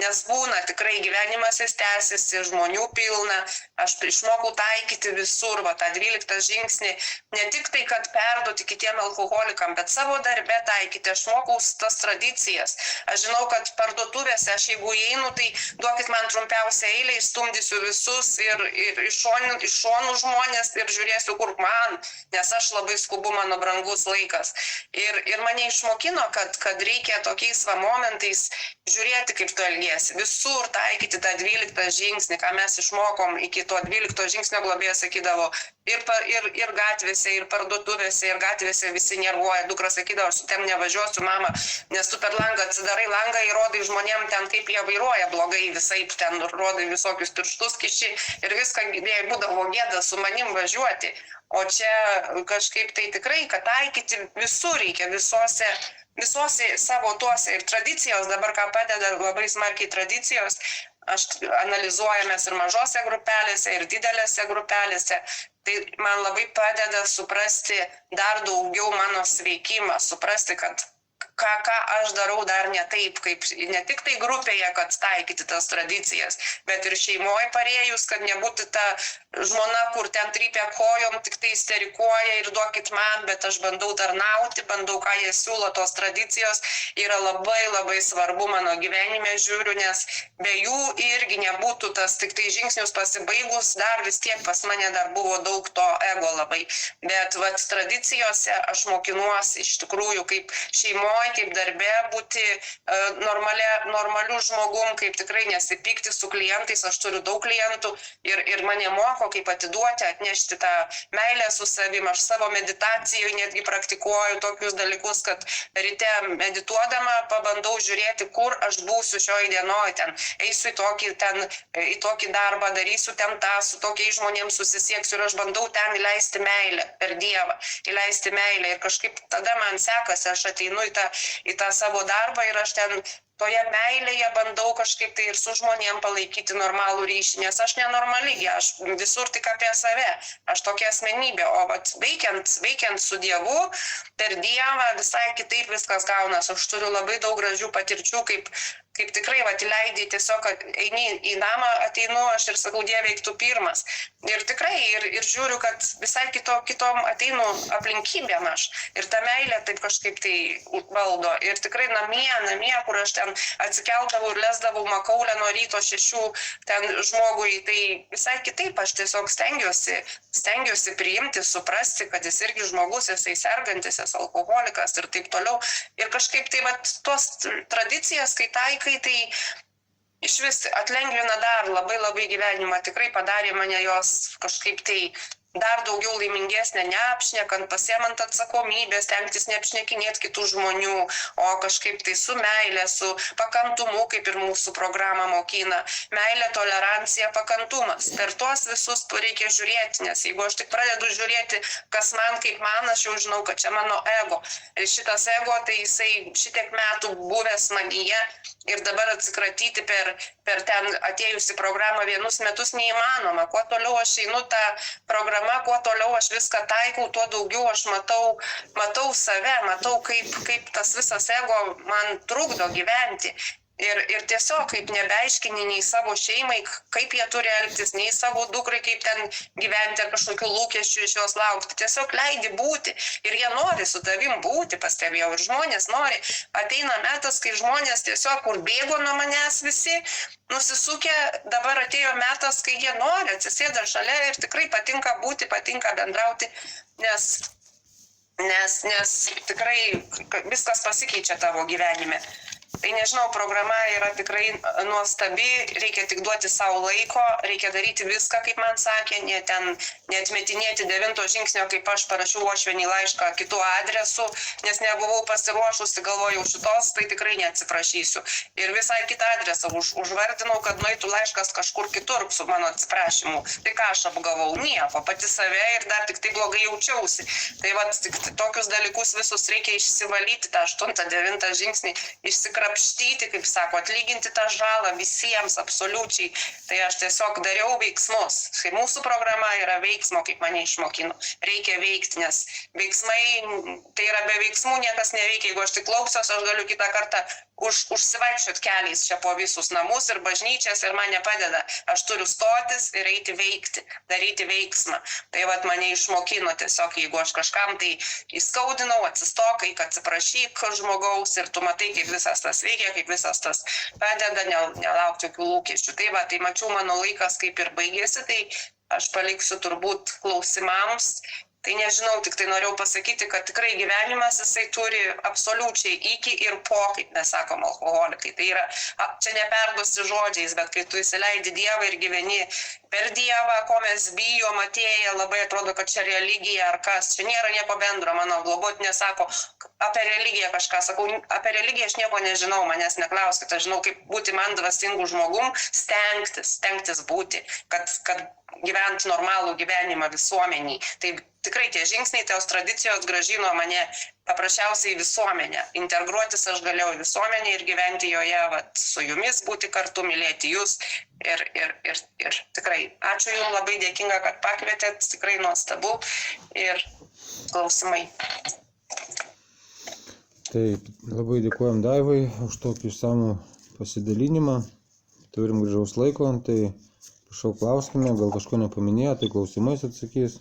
nes būna tikrai gyvenimas jis tęsiasi, žmonių pilna, aš išmokau taikyti visur, tą 12 žingsnį, ne tik tai, kad perduoti kitiem alkoholikam, bet savo darbe taikyti, aš mokau tas tradicijas, aš žinau, kad parduotuvėse aš jeigu įeinu, tai duokit man trumpiausią eilę, išstumdysiu visus ir iš šonų žmonės ir žiūrėsiu, kur man, nes aš labai skubu, mano brangus laikas. Ir mane išmokino, kad reikia tokiais momentais žiūrėti, kaip tu elgiesi. Visur taikyti tą 12 žingsnį, ką mes išmokom iki to 12 žingsnio, globėjas sakydavo, ir gatvėse, ir parduotuvėse, ir gatvėse visi nervuoja. Dukra sakydavo, aš su tem nevažiuosiu, mama, nes tu per langą atsidarai langą ir rodai žmonėm ten, kaip jie vairuoja blogai, visaip ten rodai visokius pirštus kiši ir viską, jei būdavo gėda su manim važiuoti. O čia kažkaip tai tikrai, kad taikyti visur reikia, visose savo tuose ir tradicijos, dabar ką padeda labai smarkiai tradicijos, aš analizuojamės ir mažose grupelėse, ir didelėse grupelėse, tai man labai padeda suprasti dar daugiau mano sveikimą, suprasti, kad ką aš darau dar ne taip, kaip ne tik tai grupėje, kad taikyti tas tradicijas, bet ir šeimoje parėjus, kad nebūtų ta žmona, kur ten trypia kojom, tik tai isterikuoja ir duokit man, bet aš bandau tarnauti, bandau, ką jie siūlo, tos tradicijos yra labai labai svarbu mano gyvenime, žiūriu, nes be jų irgi nebūtų tas tik tai žingsnius pasibaigus, dar vis tiek pas mane dar buvo daug to ego labai, bet tradicijose aš mokinuosi iš tikrųjų kaip šeimoje, kaip darbe būti normaliu žmogum, kaip tikrai nesipykti su klientais, aš turiu daug klientų ir mane moko, kaip atiduoti, atnešti tą meilę su savim, aš savo meditacijoje netgi praktikuoju tokius dalykus, kad ryte medituodama pabandau žiūrėti, kur aš būsiu šioj dienoj, ten eisiu į tokį darbą, darysiu ten tą, su tokiais žmonėms susisieksiu ir aš bandau ten įleisti meilę per Dievą, įleisti meilę ir kažkaip tada man sekasi, aš ateinu į tą savo darbą ir aš ten toje meilėje bandau kažkaip tai ir su žmonėm palaikyti normalų ryšį, nes aš nenormali, aš visur tik apie save, aš tokia asmenybė, o veikiant su Dievu, per Dievą visai kitaip viskas gaunas, aš turiu labai daug gražių patirčių, kaip tikrai įleidai tiesiog eini į namą, ateinu, aš ir sakau, Dieve, eik tu pirmas. Ir tikrai, ir žiūriu, kad visai kitom ateinu aplinkybėm aš. Ir ta meilė taip kažkaip tai valdo. Ir tikrai namie, kur aš ten atsikeldavau ir lesdavau makaulę nuo ryto 6 ten žmogui, tai visai kitaip aš tiesiog stengiuosi priimti, suprasti, kad jis irgi žmogus, jisai sergantis, jis alkoholikas ir taip toliau. Ir kažkaip tai tos tradicijas, kai taikai, tai iš vis atlengvina dar labai gyvenimą, tikrai padarė mane jos kažkaip tai dar daugiau laimingesnė, neapšnekant, pasiemant atsakomybės, stengtis neapšnekinėti kitų žmonių, o kažkaip tai su meilė, su pakantumu, kaip ir mūsų programa mokina. Meilė, tolerancija, pakantumas. Per tuos visus reikia žiūrėti, nes jeigu aš tik pradedu žiūrėti, kas man, kaip man, aš jau žinau, kad čia mano ego. Ir šitas ego, tai jisai šitiek metų buvęs magija ir dabar atsikratyti per ten atėjusi programą 1 metus neįmanoma. Kuo toliau aš einu tą programą, kuo toliau aš viską taikau, tuo daugiau aš matau save, matau, kaip tas visas ego man trukdo gyventi. Ir tiesiog, kaip nebeaiškini nei savo šeimai, kaip jie turi elgtis, nei savo dukrai, kaip ten gyventi ar kažkokių lūkesčių iš jos laukti. Tiesiog leidi būti. Ir jie nori su tavim būti, pastebėjau. Ir žmonės nori. Ateina metas, kai žmonės tiesiog, kur bėgo nuo manęs visi, nusisukę, dabar atėjo metas, kai jie nori, atsisėda šalia ir tikrai patinka būti, patinka bendrauti, nes tikrai viskas pasikeičia tavo gyvenime. Tai nežinau, programa yra tikrai nuostabi, reikia tik duoti savo laiko, reikia daryti viską, kaip man sakė, neatmetinėti 9 žingsnio, kaip aš parašiau uošvienį laišką kitų adresų, nes nebuvau pasiruošusi, galvojau šitos, tai tikrai neatsiprašysiu. Ir visai kitą adresą užvardinau, kad nueitų laiškas kažkur kitur su mano atsiprašymu. Tai ką aš apgavau? Nieko, pati save ir dar tik tai blogai jaučiausi. Tai tik tokius dalykus visus reikia išsivalyti, tą 8-9 žingsnį, krapštyti, kaip sako, atlyginti tą žalą visiems absoliučiai. Tai aš tiesiog dariau veiksmus. Kai mūsų programa yra veiksmo, kaip mane išmokino. Reikia veikti, nes veiksmai, tai yra be veiksmų niekas neveikia. Jeigu aš tik klaupsiuos, aš galiu kitą kartą užsivaikščiot keliais čia po visus namus ir bažnyčias ir man nepadeda. Aš turiu stotis ir eiti veikti, daryti veiksmą. Tai mane išmokino tiesiog, jeigu aš kažkam tai įskaudinau, atsistok, atsiprašyk žmogaus ir tu matai, kaip visas tas veikia, kaip visas tas padeda, nelaukti jokių lūkesčių. Tai mačiau, mano laikas kaip ir baigėsi, tai aš paliksiu turbūt klausimams. Tai nežinau, tik tai norėjau pasakyti, kad tikrai gyvenimas jisai turi absoliučiai iki ir po, kaip mes sakom, alkoholikai. Tai yra, čia neperduosi žodžiais, bet kai tu įsileidi Dievą ir gyveni per Dievą, ko mes bijom, atėję, labai atrodo, kad čia religija ar kas. Čia nėra nieko bendro, mano globotinė sako, apie religiją kažką sakau, apie religiją aš nieko nežinau, manęs neklauskite, aš žinau, kaip būti man dvasingų žmogum, stengtis būti, kad gyventi normalų gyvenimą visuomeniai. Tai tikrai tie žingsniai, tos tradicijos grąžino mane paprasčiausiai visuomenę. Integruotis aš galėjau visuomenę ir gyventi joje, su jumis būti kartu, mylėti jūs. Ir tikrai ačiū jums, labai dėkinga, kad pakvietėt, tikrai nuostabu ir klausimai. Taip, labai dėkojom Daivai už tokį išsamų pasidalinimą. Turim gražaus laiko, tai prašau klauskime, gal kažko nepaminėjo, tai klausimais atsakys.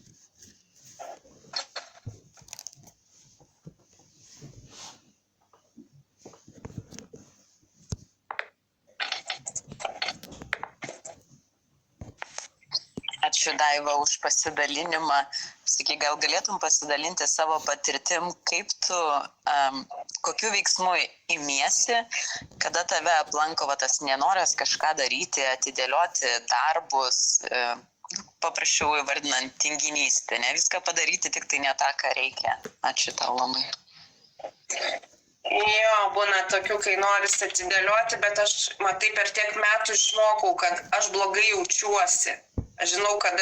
Ačiū Daiva už pasidalinimą. Sakai, gal galėtum pasidalinti savo patirtim, kaip tu, kokiu veiksmu imiesi, kada tave aplanko tas nenoras kažką daryti, atidėlioti darbus, paprasčiau įvardinant tinginystę, ne viską padaryti, tik tai ne tą, ką reikia. Ačiū tau labai. Jo, būna tokių, kai norisi atidėlioti, bet aš, matai, per tiek metų išmokau, kad aš blogai jaučiuosi. Aš žinau, kad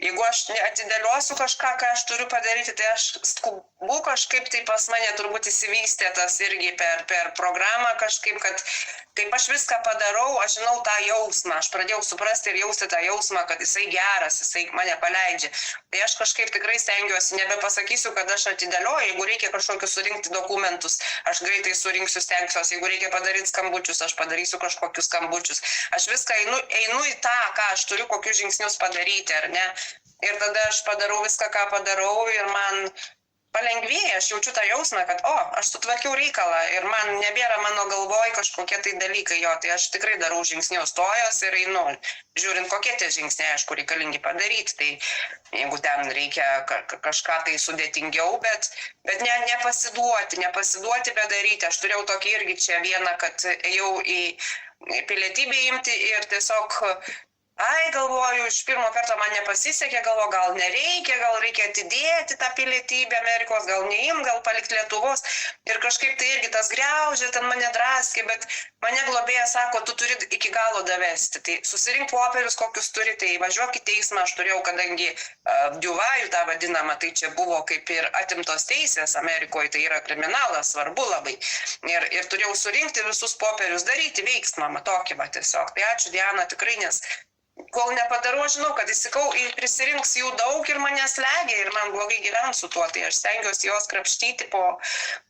jeigu aš atidėliosiu kažką, ką aš turiu padaryti, tai aš skubu kažkaip, tai pas mane turbūt įsivystė tas irgi per programą kažkaip, kad kaip aš viską padarau, aš žinau tą jausmą, aš pradėjau suprasti ir jausti tą jausmą, kad jisai geras, jisai mane paleidžia. Tai aš kažkaip tikrai stengiuosi, nebepasakysiu, kad aš atidėlioju, jeigu reikia kažkokius surinkti dokumentus, aš greitai surinksiu, stengsiuosi, jeigu reikia padaryti skambučius, aš padarysiu kažkokius skambučius. Aš viską einu į tą, ką aš turiu, kokius žingsnius padaryti, ar ne? Ir tada aš padarau viską, ką padarau ir man palengvėja, aš jaučiu tą jausmą, kad, aš sutvarkiau reikalą ir man nebėra mano galvoj kažkokie tai dalykai jo, tai aš tikrai darau žingsnius, stojos ir einu, žiūrint, kokie tie žingsniai, aišku, reikalingi padaryti, tai jeigu ten reikia kažką tai sudėtingiau, bet nepasiduoti, bet daryti. Aš turėjau tokį irgi čia vieną, kad ėjau į pilietybę imti ir tiesiog galvoju, iš pirmo karto man nepasisekė, galvoju, gal nereikia, gal reikia atidėti tą pilietybę Amerikos, gal neim, gal palikti Lietuvos. Ir kažkaip tai irgi tas griaužė, ten mane draskė, bet mane globėja sako, tu turi iki galo davesti. Tai susirink popierius, kokius turi, tai važiuok į teismą, aš turėjau, kadangi diuvajų tą vadinamą, tai čia buvo kaip ir atimtos teisės Amerikoje, tai yra kriminalas, svarbu labai. Ir turėjau surinkti visus popierius, daryti veiksmą, tokį va tiesiog. Tai ačiū Diana tikrai, nes kol nepadarau, žinau, kad prisirinks jų daug ir manęs legia ir man blogai gyventi su tuo, tai aš stengiuosi jos krapštyti po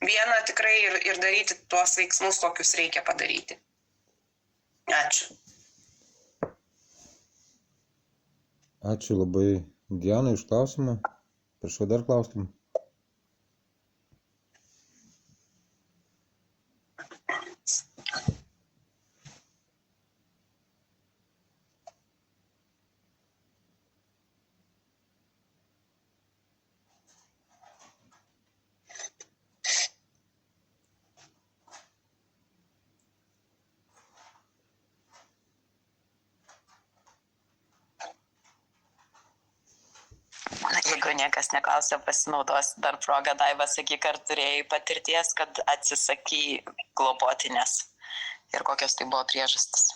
vieną tikrai ir daryti tuos veiksmus, kokius reikia padaryti. Ačiū. Ačiū labai Dianai už klausimą. Prašau dar klausimą. Jeigu niekas neklausia, pasinaudos dar progą, Daiva, sakyk, ar turėjai patirties, kad atsisakai globotinės ir kokios tai buvo priežastis?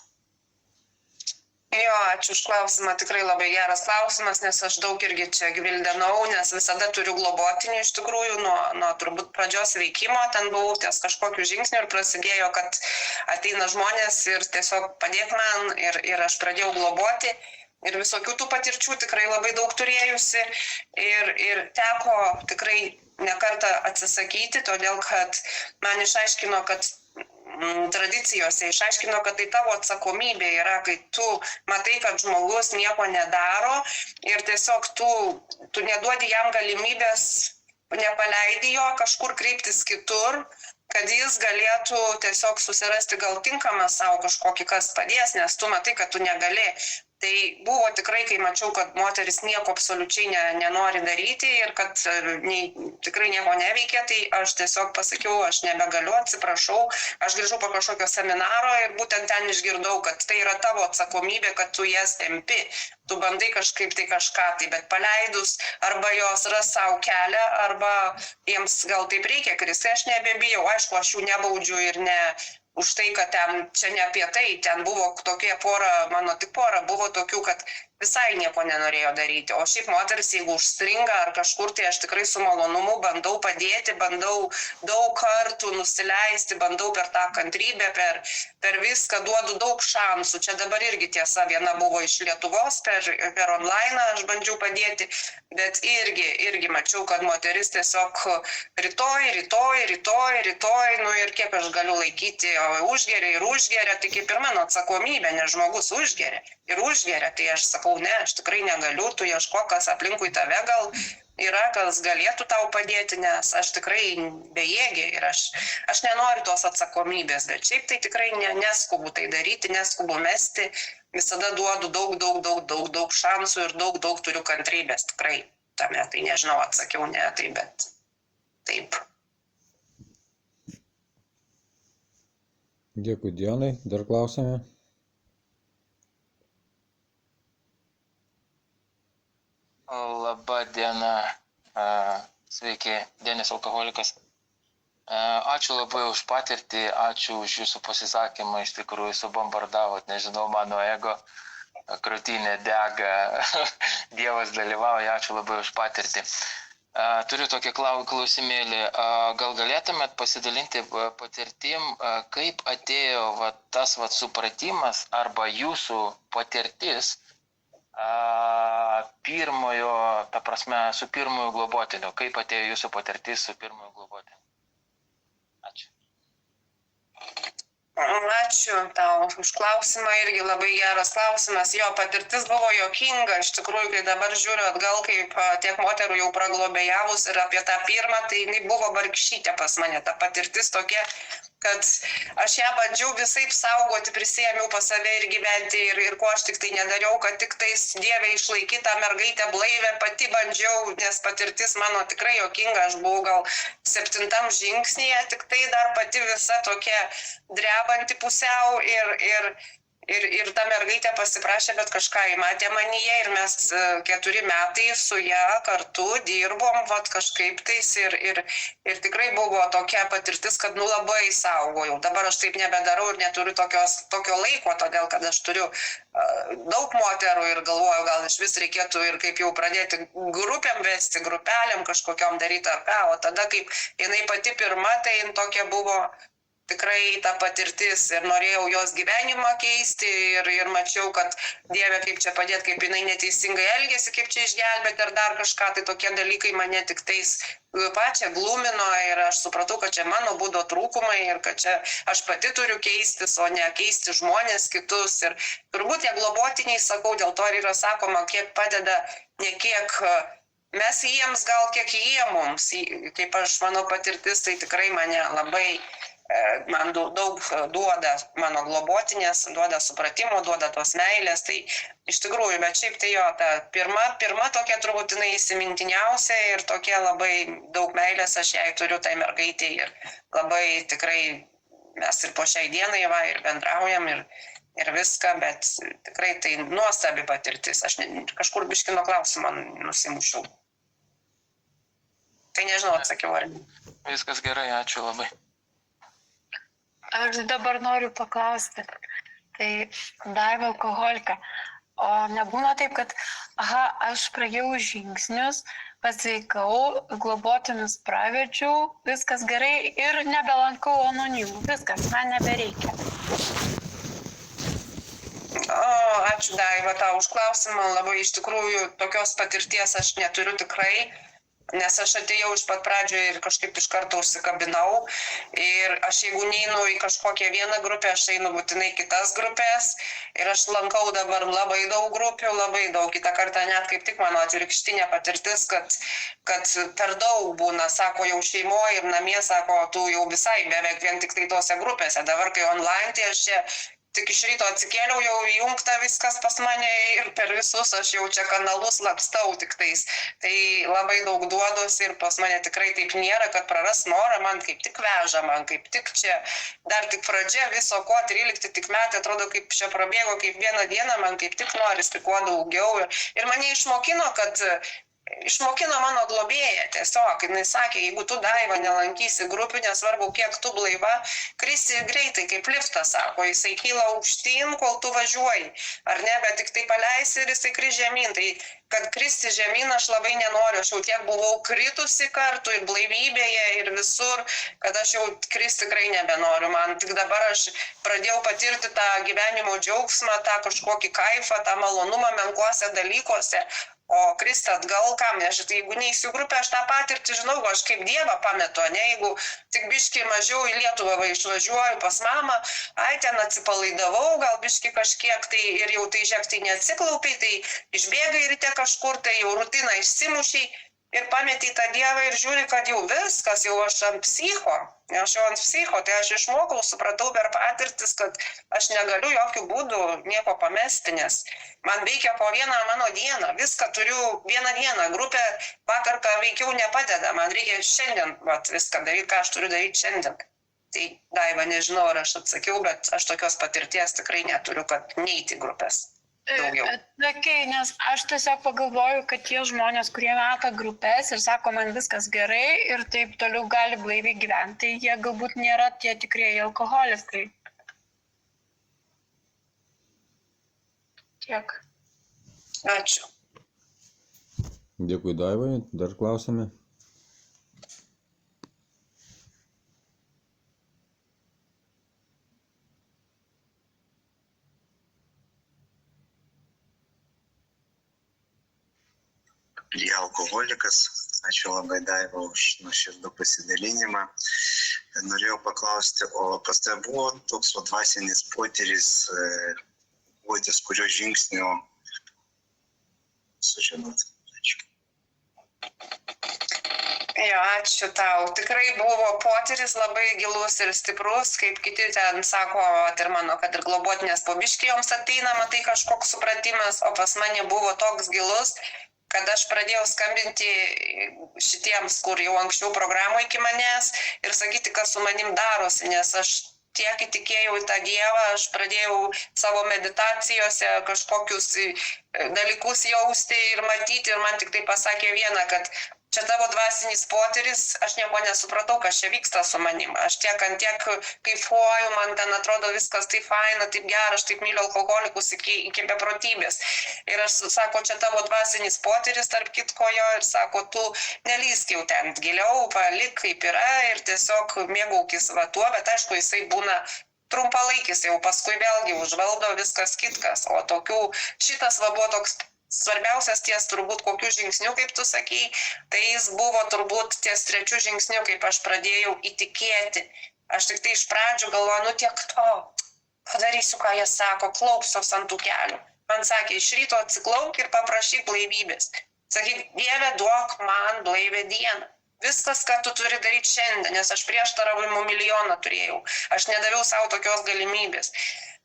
Jo, ačiū už klausimą, tikrai labai geras klausimas, nes aš daug irgi čia gvildenau, nes visada turiu globotinių iš tikrųjų, nuo turbūt pradžios veikimo, ten buvau ties kažkokiu žingsniu ir prasidėjo, kad ateina žmonės ir tiesiog padėk man ir aš pradėjau globoti. Ir visokių tų patirčių tikrai labai daug turėjusi ir teko tikrai nekartą atsisakyti, todėl kad man išaiškino, kad tradicijose išaiškino, kad tai tavo atsakomybė yra, kai tu matai, kad žmogus nieko nedaro ir tiesiog tu neduodi jam galimybės, nepaleidi jo kažkur kreiptis kitur, kad jis galėtų tiesiog susirasti gal tinkamą savo kažkokį, kas padės, nes tu matai, kad tu negali. Tai buvo tikrai, kai mačiau, kad moteris nieko absoliučiai nenori daryti ir kad tikrai nieko neveikia, tai aš tiesiog pasakiau, aš nebegaliu, atsiprašau, aš grįžau po kažkokio seminaro ir būtent ten išgirdau, kad tai yra tavo atsakomybė, kad tu jas tempi, tu bandai kažkaip tai kažką, tai bet paleidus arba jos ras savo kelią, arba jiems gal taip reikia kristi, aš nebebijau, aišku, aš jų nebaudžiu ir ne už tai, kad ten čia ne apie tai, ten buvo tokie mano tik pora, buvo tokių, kad visai nieko nenorėjo daryti. O šiaip moteris, jeigu užstringa ar kažkur, tai aš tikrai su malonumu bandau padėti, bandau daug kartų nusileisti, bandau per tą kantrybę, per viską, duodu daug šansų. Čia dabar irgi tiesa, viena buvo iš Lietuvos, per online aš bandžiau padėti, bet irgi mačiau, kad moteris tiesiog rytoj, ir kiek aš galiu laikyti, užgeria, tai kaip ir mano atsakomybė, nes žmogus užgeria. Tai aš sakau, ne, aš tikrai negaliu, tu ieško, kas aplinkui tave gal yra, kas galėtų tau padėti, nes aš tikrai bejėgė ir aš nenoriu tos atsakomybės, bet šiaip tai tikrai neskubu tai daryti, neskubu mesti, visada duodu daug šansų ir daug turiu kantrybės tikrai tame, tai nežinau, atsakiau ne, tai bet taip. Dėkui Dianai, dar klausime. Labą dieną, sveiki, Denis alkoholikas. Ačiū labai už patirtį, ačiū už jūsų pasisakymą, iš tikrųjų subombardavot, nežinau, mano ego krūtinė dega, Dievas dalyvauja, ačiū labai už patirtį. Turiu tokį klausimėlį, gal galėtumėt pasidalinti patirtim, kaip atėjo tas supratimas arba jūsų patirtis pirmojo, ta prasme, su pirmojo globotiniu, kaip atėjo jūsų patirtis su pirmojo globotiniu? Ačiū. Ačiū tau už klausimą, irgi labai geras klausimas. Jo patirtis buvo juokinga, iš tikrųjų, kai dabar žiūriu atgal, kaip tiek moterų jau praglobėjavus ir apie tą pirmą, tai jinai buvo vargšytė pas mane, ta patirtis tokia, kad aš ją bandžiau visaip saugoti, prisėmiau pas save ir gyventi ir ko aš tik tai nedariau, kad tik tais Dieve išlaikyti tą mergaitę blaivę, pati bandžiau, nes patirtis mano tikrai juokinga, aš buvau gal 7 žingsnyje, tik tai dar pati visa tokia drebanti pusiau ir ta mergaitė pasiprašė, bet kažką įmatė manyje ir mes 4 metai su ją kartu dirbom, vat kažkaip tais ir tikrai buvo tokia patirtis, kad labai saugojau. Dabar aš taip nebedarau ir neturiu tokio laiko, todėl kad aš turiu daug moterų ir galvoju, gal iš vis reikėtų ir kaip jau pradėti grupėm vesti, grupelėm kažkokiom daryti ar ką, o tada kaip jinai pati pirma, tai tokia buvo tikrai ta patirtis ir norėjau jos gyvenimą keisti ir mačiau, kad Dieve, kaip čia padėti, kaip jinai neteisingai elgėsi, kaip čia išgelbėti ar dar kažką, tai tokie dalykai mane tik tais pačią glumino ir aš supratau, kad čia mano būdo trūkumai ir kad čia aš pati turiu keistis, o ne keisti žmonės kitus. Ir turbūt tie globotiniai, sakau, dėl to ir yra sakoma, kiek padeda, ne kiek mes jiems, gal kiek jie mums. Kaip aš, mano patirtis, tai tikrai mane labai man daug duoda mano globotinės, duoda supratimo, duoda tos meilės, tai iš tikrųjų, bet šiaip tai jo, ta pirma tokia turbūt jinai įsimintiniausia ir tokia labai daug meilės aš jai turiu, tai mergaitė ir labai tikrai mes ir po šiai dienai va, ir bendraujam ir viską, bet tikrai tai nuostabi patirtis, aš kažkur biški nuo klausimo nusimušiau. Tai nežinau, atsakiau ar ne. Viskas gerai, ačiū labai. Aš dabar noriu paklausti, tai Daiva alkoholika, o nebūna taip, kad, aš praėjau žingsnius, pasveikau, globotinius pravedžiau, viskas gerai ir nebelankau anonimų, viskas, man nebereikia. Ačiū Daiva tau už klausimą, labai iš tikrųjų tokios patirties aš neturiu tikrai. Nes aš atėjau iš pat pradžio ir kažkaip iš karto užsikabinau ir aš jeigu neinu į kažkokią vieną grupę, aš einu būtinai kitas grupės ir aš lankau dabar labai daug grupių, labai daug. Kitą kartą net kaip tik mano atvirkštinė patirtis, kad per daug būna, sako jau šeimoje ir namie, sako, tu jau visai beveik vien tik tai tose grupėse. Dabar kai online, tai aš čia tik iš ryto atsikėliau, jau įjungta viskas pas mane ir per visus aš jau čia kanalus lakstau tik tais. Tai labai daug duodos ir pas mane tikrai taip nėra, kad praras norą, man kaip tik veža, man kaip tik čia dar tik pradžia viso ko, 13 tik metai, atrodo kaip čia prabėgo kaip vieną dieną, man kaip tik norisi kuo daugiau. Ir mane išmokino mano globėja tiesiog, jinai sakė, jeigu tu Daiva nelankysi grupių, nesvarbu kiek tu blaiva, krisi greitai, kaip liftas sako, jisai kyla aukštyn, kol tu važiuoji, ar ne, bet tik tai paleisi ir jisai kris žemyn, tai kad kristi žemyn aš labai nenoriu, aš jau tiek buvau kritusi kartu ir blaivybėje ir visur, kad aš jau kristi tikrai nebenoriu, man tik dabar aš pradėjau patirti tą gyvenimo džiaugsmą, tą kažkokį kaifą, tą malonumą menkuose dalykuose. O kristi atgal, kam, nes jeigu neįsiu grupę, aš tą patirtį žinau, aš kaip Dievą pametu, ne, jeigu tik biški mažiau į Lietuvą išvažiuoju pas mamą, ten atsipalaidavau, gal biški kažkiek, tai ir jau tai žiūrėk, tai neatsiklaupiai, tai išbėgai ryte kažkur, tai jau rutiną išsimušiai ir pametei tą Dievą ir žiūri, kad jau viskas, jau aš ant psicho, tai aš išmokau, supratau per patirtis, kad aš negaliu jokių būdų nieko pamesti, nes man veikia po vieną mano dieną, viską turiu vieną dieną, grupė vakar, ką veikiau, nepadeda, man reikia šiandien viską daryti, ką aš turiu daryti šiandien. Tai Daiva, nežinau, ar aš atsakiau, bet aš tokios patirties tikrai neturiu, kad neiti grupės. Okay, nes aš tiesiog pagalvoju, kad tie žmonės, kurie meta grupės ir sako, man viskas gerai ir taip toliau gali blaiviai gyventi, tai jie galbūt nėra tie tikrieji alkoholikai. Tiek. Ačiū. Dėkui Daivai, dar klausime. Alkoholikas, ačiū labai Daiva už nuoširdų pasidalinimą. Norėjau paklausti, o pas tai buvo toks dvasinis potyris, ties kurio žingsnio sužinoti. Ačiū. Jo, ačiū tau. Tikrai buvo potyris labai gilus ir stiprus, kaip kiti ten sako, ir mano, kad ir globotinės po biškį joms ateina, matai kažkoks supratimas, o pas mane buvo toks gilus, kad aš pradėjau skambinti šitiems, kur jau anksčiau programų iki manęs ir sakyti, kas su manim darosi, nes aš tiek įtikėjau į tą Dievą, aš pradėjau savo meditacijose kažkokius dalykus jausti ir matyti ir man tik tai pasakė vieną, kad čia tavo dvasinis potyris, aš nieko nesupratau, kas čia vyksta su manim. Aš tiek kaifuoju, man ten atrodo viskas taip faina, taip gera, aš taip myliu alkoholikus iki beprotybės. Ir aš sako, čia tavo dvasinis potyris, tarp kitko jo, ir sako, tu nelysk jau ten giliau, palik kaip yra ir tiesiog mėgaukis va tuo, bet aišku, jisai būna trumpalaikis, jau paskui vėlgi užvaldo viskas kitkas. O tokių, šitas va buvo toks svarbiausias ties turbūt kokių žingsnių, kaip tu sakei, tai jis buvo turbūt ties trečių žingsnių, kaip aš pradėjau įtikėti. Aš tik tai iš pradžių galvoju, tiek to, padarysiu, ką jie sako, klaupsiuos ant tų kelių. Man sakė, iš ryto atsiklauk ir paprašyk blaivybės. Sakyk, Dieve, duok man blaivę dieną. Viskas, ką tu turi daryti šiandien, nes aš prieštaravimų milijoną turėjau. Aš nedaviau savo tokios galimybės.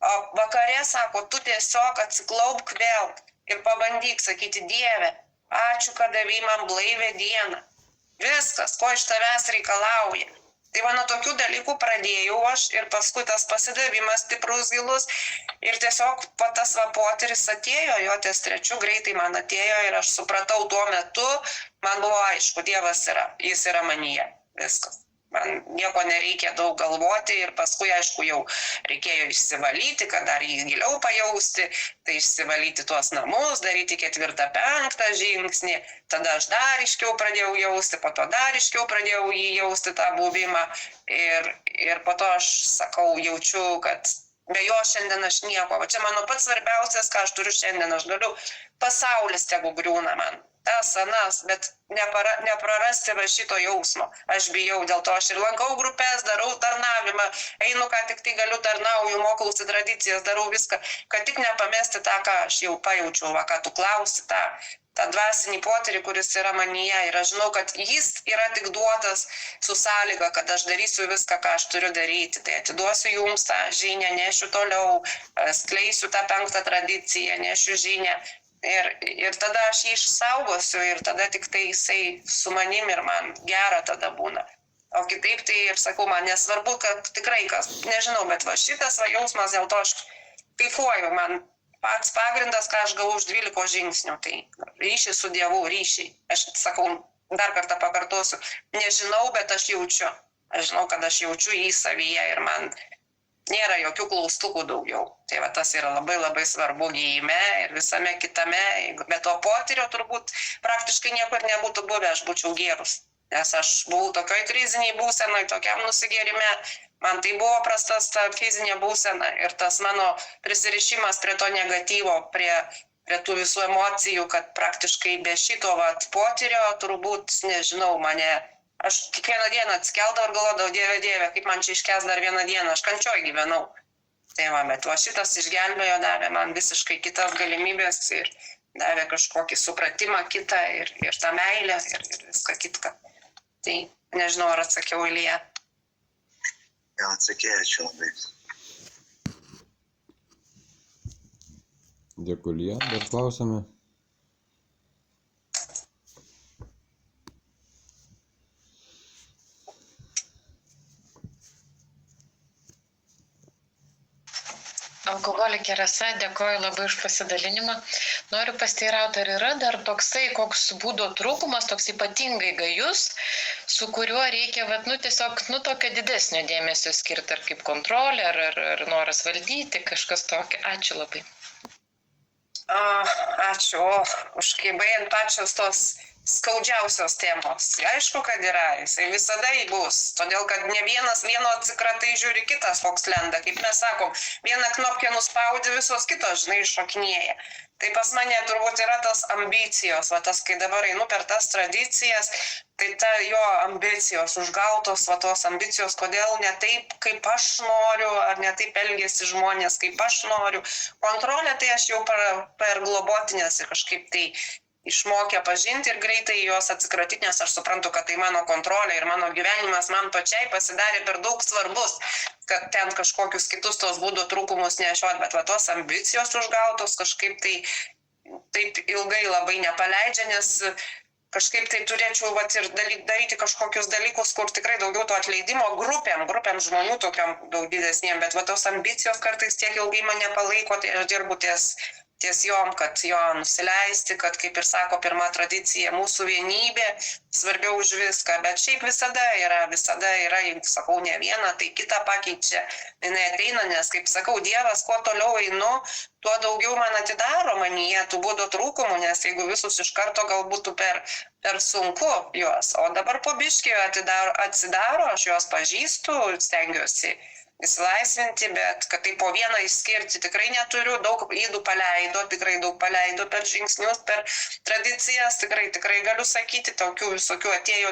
O vakare sako, tu tiesiog atsiklaupk vėl. Ir pabandyk sakyti, Dieve, ačiū, kad davei man blaivę dieną. Viskas, ko iš tavęs reikalauja. Tai nuo tokių dalykų pradėjau aš ir paskui tas pasidavimas stiprus gilus. Ir tiesiog tas potyris atėjo, jo ties trečių greitai man atėjo ir aš supratau tuo metu, man buvo aišku, Dievas yra, jis yra manyje. Viskas. Man nieko nereikia daug galvoti ir paskui, aišku, jau reikėjo išsivalyti, kad dar jį giliau pajausti, tai išsivalyti tuos namus, daryti 4-5 žingsnį, tada aš dar iškiau pradėjau jausti, po to dar iškiau pradėjau jį jausti tą buvimą ir po to aš sakau, jaučiu, kad be jo šiandien aš nieko, va čia mano pats svarbiausias, ką aš turiu šiandien, aš galiu, pasaulis tegu griūna man. Tas, anas, bet neprarasti va šito jausmo. Aš bijau, dėl to aš ir lankau grupės, darau tarnavimą, einu, ką tik tai galiu tarnauju, mokausi tradicijas, darau viską, kad tik nepamesti tą, ką aš jau pajaučiau, va, ką tu klausi, tą dvasinį potyrį, kuris yra manyje. Ir aš žinau, kad jis yra tik duotas su sąlyga, kad aš darysiu viską, ką aš turiu daryti. Tai atiduosiu jums tą žinią, nešiu toliau, skleisiu tą 5 tradiciją, nešiu žinią. Ir tada aš jį išsaugosiu ir tada tik tai jisai su manim ir man gera tada būna. O kitaip tai ir sakau, man nesvarbu, kad tikrai kas, nežinau, bet va šitas va jausmas, dėl to aš kaifuoju, man pats pagrindas, ką aš gavau už 12 žingsnių, tai ryšį su Dievu, ryšiai. Aš sakau, dar kartą pakartosiu, nežinau, bet aš jaučiu. Aš žinau, kad aš jaučiu jį savyje ir man nėra jokių klaustukų daugiau. Tai va tas yra labai labai svarbu gyjime ir visame kitame. Be to potyrio turbūt praktiškai niekur nebūtų buvę, aš būčiau gėrus. Nes aš buvau tokioj kriziniai būsenoj, tokiam nusigėrime. Man tai buvo prastas ta fizinė būsena ir tas mano prisirišimas prie to negatyvo, prie tų visų emocijų, kad praktiškai be šito potyrio turbūt, nežinau, aš kiekvieną dieną atsikeldavau ir galvodavau, Dieve, kaip man čia iškęs dar vieną dieną, aš kančioj gyvenau. Tai bet šitas išgelbėjo, davė man visiškai kitas galimybės ir davė kažkokį supratimą kitą ir tą meilę ir viską kitką. Tai nežinau, ar atsakiau Ilija. Gal atsakė, ačiū labai. Dėkui, Ilija, dar klausome. Alkoholikė Rasa, dėkoju labai už pasidalinimą. Noriu pasteirauti, ar yra dar toksai, koks būdo trūkumas, toks ypatingai gajus, su kuriuo reikia tiesiog tokio didesnio dėmesio skirti, ar kaip kontrolė, ar noras valdyti, kažkas tokio. Ačiū labai. Ačiū, už kai baigiant pačios tos skaudžiausios temos. Aišku, kad yra, jisai visada bus. Todėl, kad ne vieno atsikratai žiūri kitas koks lenda. Kaip mes sakom, vieną knopkę nuspaudi, visos kitos, žinai, šokinėja. Tai pas mane turbūt yra tas ambicijos, va tas, kai dabar einu per tas tradicijas, tai ta jo ambicijos užgautos, va tos ambicijos, kodėl ne taip, kaip aš noriu, ar ne taip elgėsi žmonės, kaip aš noriu. Kontrolę tai aš jau per globotinės ir kažkaip tai išmokę pažinti ir greitai jos atsikratyti, nes aš suprantu, kad tai mano kontrolė ir mano gyvenimas man pačiai pasidarė per daug svarbus, kad ten kažkokius kitus tos būdų trūkumus nešiot, bet va tos ambicijos užgautos kažkaip tai taip ilgai labai nepaleidžia, nes kažkaip tai turėčiau vat, ir daryti kažkokius dalykus, kur tikrai daugiau to atleidimo grupėm žmonių tokiam daug didesniem, bet va tos ambicijos kartais tiek ilgai mane palaiko, tai aš dirbu ties jom, kad jo nusileisti, kad, kaip ir sako pirma tradicija, mūsų vienybė svarbiau už viską, bet šiaip visada yra, jeigu sakau ne vieną, tai kitą pakeičia, jinai ateina, nes, kaip sakau, Dievas, kuo toliau einu, tuo daugiau man atidaro manyje tų būdų trūkumų, nes jeigu visus iš karto gal būtų per sunku juos, o dabar po biškį atsidaro, aš juos pažįstu, stengiuosi įsilaisvinti, bet kad tai po vieną išskirti tikrai neturiu, daug įdų paleido per žingsnius, per tradicijas, tikrai galiu sakyti, tokių visokių atėjo,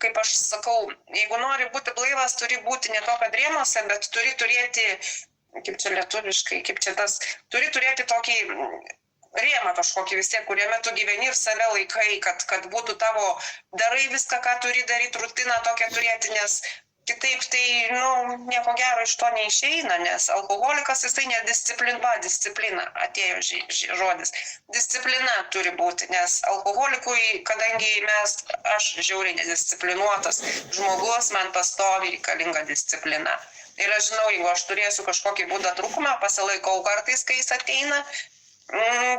kaip aš sakau, jeigu nori būti blaivas, turi būti ne to, kad rėmose, bet turi turėti, kaip čia lietuviškai, turi turėti tokį rėmą kažkokį vis tiek, kuriame tu gyveni ir save laikai, kad būtų tavo, darai viską, ką turi daryti, rutiną tokią turėti, nes kitaip tai, nieko gero iš to neišeina, nes alkoholikas jisai disciplina, atėjo žodis. Disciplina turi būti, nes alkoholikui, kadangi aš žiauriai nedisciplinuotas žmogus, man pastoviai reikalinga disciplina. Ir aš žinau, jeigu aš turėsiu kažkokį būdą trūkumą, pasilaikau kartais, kai jis ateina,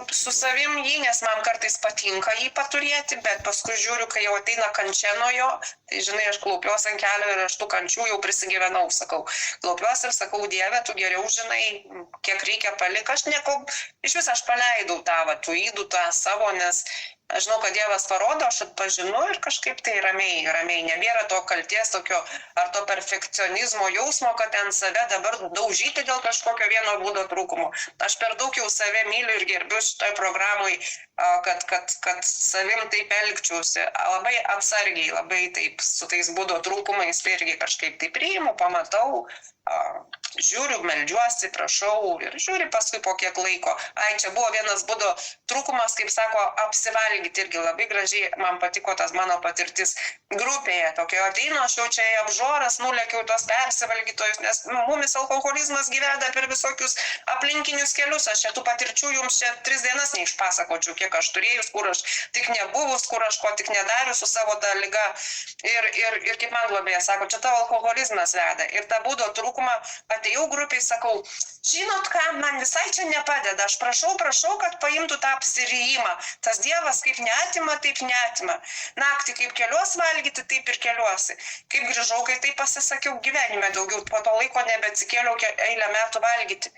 su savim jį, nes man kartais patinka jį paturėti, bet paskui žiūriu, kai jau ateina kančia nuo jo, tai žinai, aš klaupiuosi ant kelio ir aš tų kančių jau prisigyvenau, sakau. Klaupiuosi ir sakau, Dieve, tu geriau žinai, kiek reikia palik, iš vis aš paleidau tų įdų tą savo, nes aš žinau, kad Dievas parodo, aš atpažinu ir kažkaip tai ramiai, nebėra to kalties tokio, ar to perfekcionizmo jausmo, kad ten save dabar daužyti dėl kažkokio vieno būdo trūkumo. Aš per daug jau save myliu ir gerbiu šitoj programui, kad savim taip elgčiausi, labai atsargiai, labai taip su tais būdo trūkumais, tai irgi kažkaip tai priimu, pamatau, žiūriu, meldžiuosi, prašau ir žiūri paskui po kiek laiko. Čia buvo vienas būdo trūkumas, kaip sako, apsivalgyti irgi labai gražiai, man patiko tas mano patirtis grupėje. Tokio ateino, aš jau čia į apžoras nulėkiau tos persivalgytojus, nes mumis alkoholizmas gyvena per visokius aplinkinius kelius. Aš čia tų patirčių jums čia 3 dienas neišpasakočiau, kiek aš turėjus, kur aš tik nebuvus, kur aš ko tik nedariu su savo tą ligą. Ir kaip man globėja sako, čia tavo alkoholizmas veda. Ir tą būdo trūkumą atėjau grupiai, sakau, žinot ką, man visai čia nepadeda, aš prašau, kad paimtų tą apsirijimą. Tas Dievas kaip neatima, taip neatima. Naktį kaip keliuos valgyti, taip ir keliuosi. Kaip grįžau, kai taip pasisakiau gyvenime daugiau, po to laiko nebeatsikėliau eilę metų valgyti.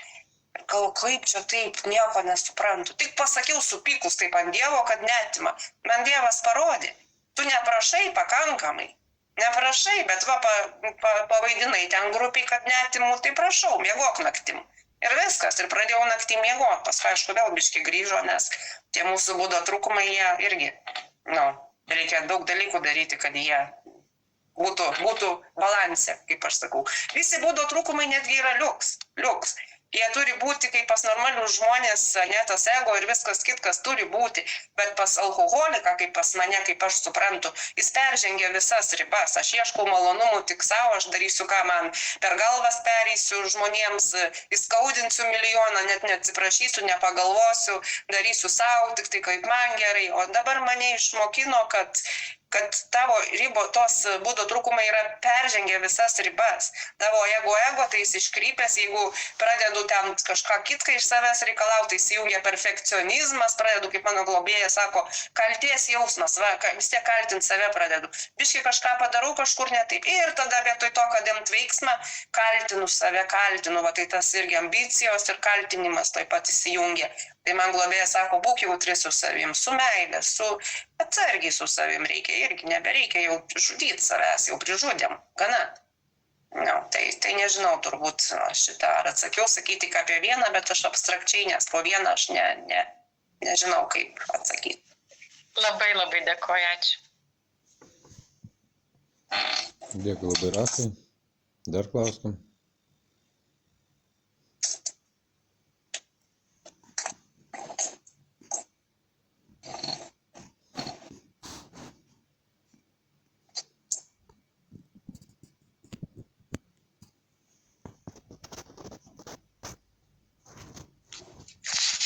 Gal kaip čia taip, nieko nesuprantu. Tik pasakiau supykus taip ant Dievo, kad neatima. Man Dievas parodė, tu neprašai pakankamai. Neprašai, bet pavaidinai ten grupiai, kad netimu, tai prašau, miegok naktim. Ir viskas, ir pradėjau naktį miegot, paskui aišku vėl biškai grįžo, nes tie mūsų būdo trūkumai, jie irgi, reikia daug dalykų daryti, kad jie būtų balanse, kaip aš sakau. Visi būdo trūkumai netgi yra liuks. Jie turi būti kaip pas normalius žmonės, ne tas ego ir viskas kitkas turi būti, bet pas alkoholiką, kaip pas mane, kaip aš suprantu, jis peržengia visas ribas. Aš ieškau malonumų tik savo, aš darysiu, ką man per galvas pereisiu žmonėms, įskaudinsiu milijoną, net neatsiprašysiu, nepagalvosiu, darysiu savo, tik tai kaip man gerai. O dabar mane išmokino, kad tavo tos būdo trūkumai yra peržengę visas ribas. Tavo ego, tai jis iškrypęs, jeigu pradedu ten kažką kitką iš savęs reikalauti, tai įsijungia perfekcionizmas, pradedu, kaip mano globėja sako, kalties jausmas, vis tiek kaltinti save pradedu. Biškai kažką padarau kažkur ne taip ir tada vietoj to, kad imt veiksmą, kaltinu save, tai tas irgi ambicijos ir kaltinimas taip pat įsijungia. Tai man globėjas sako, būk jautri su savim, su meilė, atsargiai su savim reikia, irgi nebereikia jau žudyti savęs, jau prižudėm, gana. No, tai nežinau, turbūt šitą ar atsakiau sakyti tik apie vieną, bet aš abstrakčiai, nes po vieną aš nežinau, kaip atsakyti. Labai labai dėkoju, ačiū. Dėkui labai, Rasai. Dar klausim.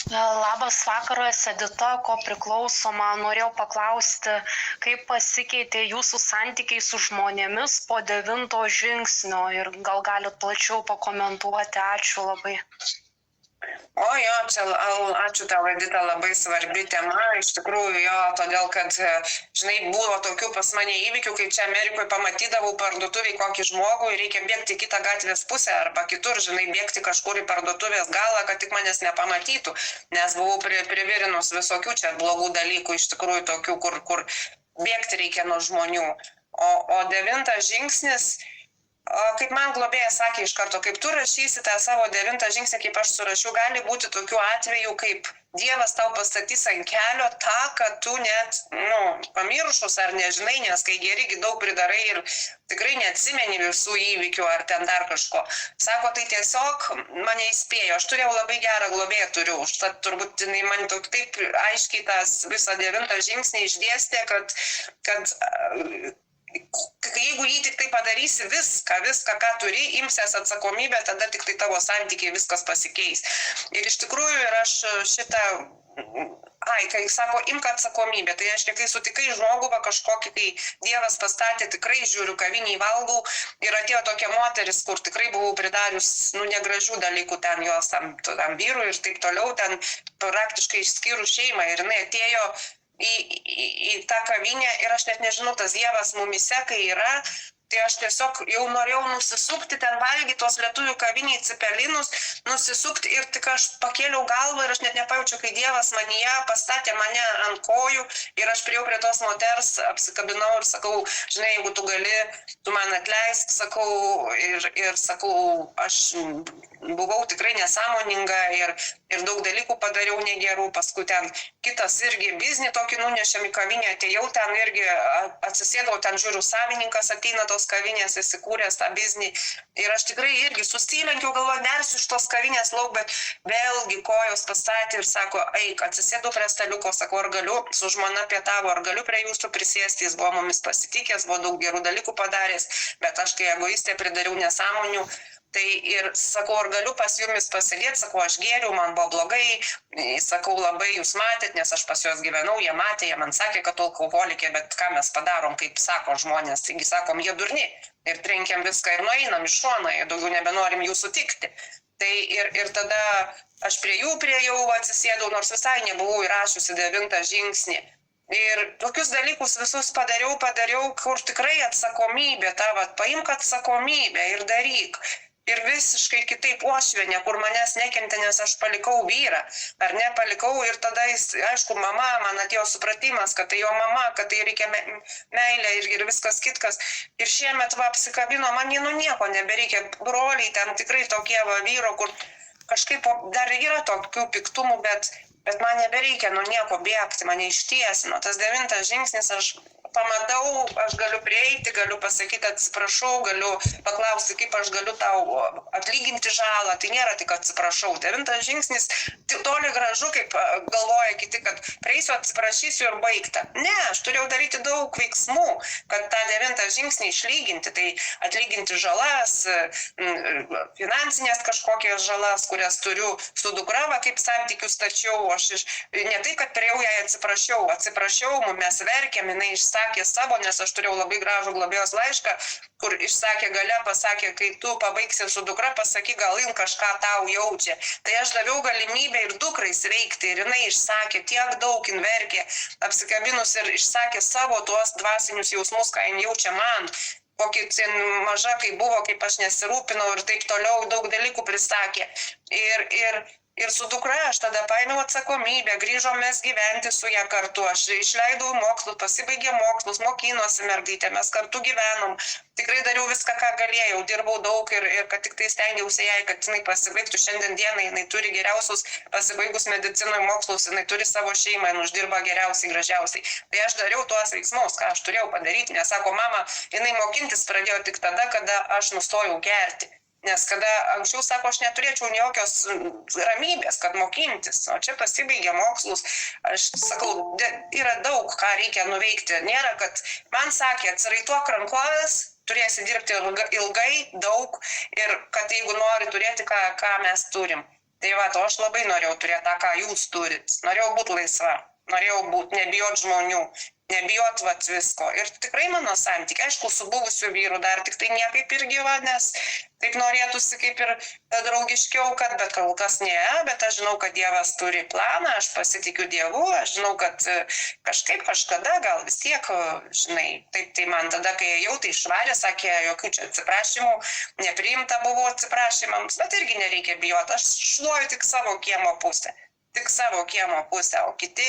Labas vakaras, Edita, ko priklausoma. Norėjau paklausti, kaip pasikeitė jūsų santykiai su žmonėmis po 9 žingsnio ir gal galit plačiau pakomentuoti. Ačiū labai. O jo, čia ačiū tau, Edita, labai svarbi tema, iš tikrųjų jo, todėl kad, žinai, buvo tokių pas mane įvykių, kai čia Amerikoje pamatydavau parduotuviai kokį žmogų ir reikia bėgti į kitą gatvės pusę arba kitur, žinai, bėgti kažkur į parduotuvės galą, kad tik manęs nepamatytų, nes buvau privirinus visokių čia blogų dalykų, iš tikrųjų tokių, kur bėgti reikia nuo žmonių. O 9 žingsnis, kaip man globėjas sakė iš karto, kaip tu rašysi tą savo 9 žingsnį, kaip aš surašiau, gali būti tokių atvejų, kaip Dievas tau pastatys ant kelio tą, kad tu net, pamiršus ar nežinai, nes kai geri daug pridarai ir tikrai neatsimeni visų įvykių ar ten dar kažko. Sako, tai tiesiog mane įspėjo, aš turėjau labai gerą globėją, užtat turbūt jinai man taip aiškiai tas visą 9 žingsnį išdėstė, kad jeigu jį tik tai padarysi viską, ką turi, imsies atsakomybę, tada tik tai tavo santykiai viskas pasikeis. Ir iš tikrųjų ir aš šitą, kai sako, imk atsakomybę, tai reiškia, kai sutikai žmogų kažkokį, kai Dievas pastatė, tikrai žiūriu, kaviniai valgau ir atėjo tokia moteris, kur tikrai buvau pridarius, negražių dalykų ten jos tam vyrui ir taip toliau, ten praktiškai išskyrus šeimą ir jinai atėjo į tą kavinę ir aš net nežinau, tas Dievas mumise, kai yra, tai aš tiesiog jau norėjau nusisukti, ten valgyti tos lietuvių kaviniai cepelinus, nusisukti ir tik aš pakėliau galvą ir aš net nepajaučiau, kai Dievas manyje pastatė mane ant kojų ir aš priėjau prie tos moters, apsikabinau ir sakau, žinai, jeigu tu gali, tu man atleisk, sakau, ir sakau, aš buvau tikrai nesąmoninga ir daug dalykų padariau negerų, paskui ten kitas irgi biznį tokį nunešėm į kavinę, atėjau ten irgi atsisėdau, ten žiūriu, savininkas ateina tos kavinės, įsikūręs tą biznį ir aš tikrai irgi susilenkiau, galvoju, nersiu iš tos kavinės lauk, bet vėlgi kojos pastatė ir sako, eik, atsisėdau prie staliuko, sakau, ar galiu, su žmona pietavo, ar galiu prie jūsų prisėsti, jis buvo mumis pasitikęs, buvo daug gerų dalykų padaręs, bet aš kai egoistė pridariau nesąmonių, tai ir sakau, ar galiu pas jumis pasėdėti, sakau, aš gėriau, man buvo blogai, sakau, labai jūs matėt, nes aš pas juos gyvenau, jie matė, jie man sakė, kad alkoholikė, bet ką mes padarom, kaip sako žmonės, taigi sakom, jie durni ir trenkiam viską ir nueinam iš šoną, ir daugiau nebenorim jų sutikti. Tai ir tada aš prie jų priėjau, atsisėdau, nors visai nebuvau įrašiusi 9 žingsnį. Ir tokius dalykus visus padariau, kur tikrai atsakomybė, paimk atsakomybę ir daryk. Ir visiškai kitaip uošvienė, kur manęs nekentė, nes aš palikau vyrą, ar ne palikau ir tada jis, aišku, mama, man atėjo supratimas, kad tai jo mama, kad tai reikia meilė ir viskas kitkas. Ir šiemet apsikabino, man nieko nebereikia, broliai ten tikrai tokie vyro, kur kažkaip dar yra tokių piktumų, bet man nebereikia nuo nieko bėgti, mane ištiesino. Tas 9 žingsnis, aš pamatau, aš galiu prieiti, galiu pasakyti atsiprašau, galiu paklausti, kaip aš galiu tau atlyginti žalą, tai nėra tik atsiprašau. 9 žingsnis, toli gražu, kaip galvoja kiti, kad prieisiu, atsiprašysiu ir baigta. Ne, aš turėjau daryti daug veiksmų, kad tą 9 žingsnį išlyginti, tai atlyginti žalas, finansinės kažkokias žalas, kurias turiu su dukra, kaip santykius stačiau, aš ne tai, kad priejau ją atsiprašiau, mes verkėm, jinai išsakė savo, nes aš turėjau labai gražų globėjos laišką, kur išsakė gale, pasakė, kai tu pabaigsi su dukra, pasakyk, gal jin kažką tau jaučia. Tai aš daviau galimybę ir dukrai sveikti ir jinai išsakė tiek daug, jin verkė, apsikabinus ir išsakė savo tuos dvasinius jausmus, ką jin jaučia man. Kokį maža, kai buvo, kaip aš nesirūpinau ir taip toliau, daug dalykų prisakė. Ir Ir su dukra aš tada paėmiau atsakomybę, grįžom mes gyventi su ją kartu, aš išleidau mokslus, pasibaigė mokslus, mokinosi mergaitė, mes kartu gyvenom, tikrai dariau viską, ką galėjau, dirbau daug ir kad tik tai stengiausi jai, kad jinai pasibaigtų šiandien dienai, jinai turi geriausius pasibaigus medicinoje mokslus, jinai turi savo šeimą, jinai uždirba geriausiai, gražiausiai. Tai aš dariau tuos veiksmus, ką aš turėjau padaryti, nes sako, mama, jinai mokintis pradėjo tik tada, kada aš nustojau gerti. Nes kada anksčiau, sako, aš neturėčiau jokios ramybės, kad mokintis, o čia pasibaigė mokslus, aš sakau, yra daug, ką reikia nuveikti. Nėra, kad man sakė, atsiraituok rankovės, turėsi dirbti ilgai, daug ir kad jeigu nori turėti, ką mes turim. Tai va, to aš labai norėjau turėti tą, ką jūs turit. Norėjau būti laisva, norėjau nebijot žmonių. Nebijot vat visko. Ir tikrai mano santykiai, aišku, su buvusiu vyru dar tik tai niekaip ir gyva, nes taip norėtųsi kaip ir draugiškiau, bet kol kas ne, bet aš žinau, kad Dievas turi planą, aš pasitikiu Dievu, aš žinau, kad kažkaip kažkada gal vis tiek, žinai, taip tai man tada, kai ėjau, tai švarė, sakė, jokių čia atsiprašymų, nepriimta buvo atsiprašymams, bet irgi nereikia bijoti, aš šluoju tik savo kiemo pusę. Tik savo kiemo pusę, o kiti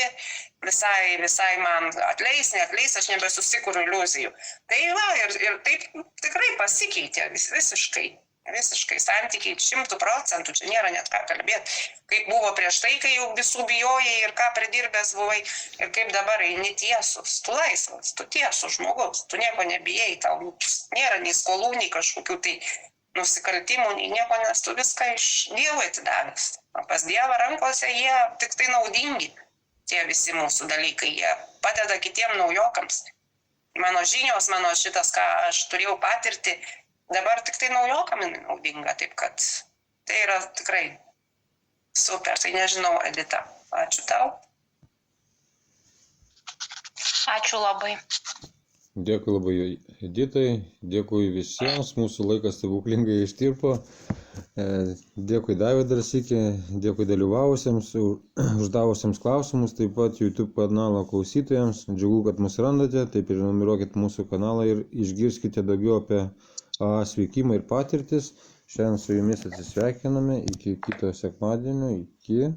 visai man atleis, neatleis, aš nebesusikuriu iliuzijų. Tai va, ir taip tikrai pasikeitė visiškai santykiai 100%, čia nėra net ką kalbėti. Kaip buvo prieš tai, kai jau visų bijojai ir ką pridirbęs buvai, ir kaip dabar eini tiesus, tu laisvas, tu tiesus žmogus, tu nieko nebijai, tau nėra nei skolų, nei kažkokių tai nusikaltimų, nei nieko, nes tu viską iš Dievo atidavęs. O pas Dievą rankose jie tik tai naudingi, tie visi mūsų dalykai, jie padeda kitiem naujokams. Mano žinios, mano šitas, ką aš turėjau patirti, dabar tik tai naujokam naudinga, taip kad tai yra tikrai super. Tai nežinau, Edita, ačiū tau. Ačiū labai. Dėkui labai Editai, dėkui visiems, mūsų laikas stebuklingai ištirpo. Dėkui Daivai dar sykį, dėkui dalyvavusiems, uždavusiems klausimus, taip pat YouTube kanalo klausytojams. Džiugu, kad mus randate, taip ir numeruokit mūsų kanalą ir išgirskite daugiau apie sveikimą ir patirtis. Šiandien su jumis atsisveikiname, iki kito sekmadienio, iki...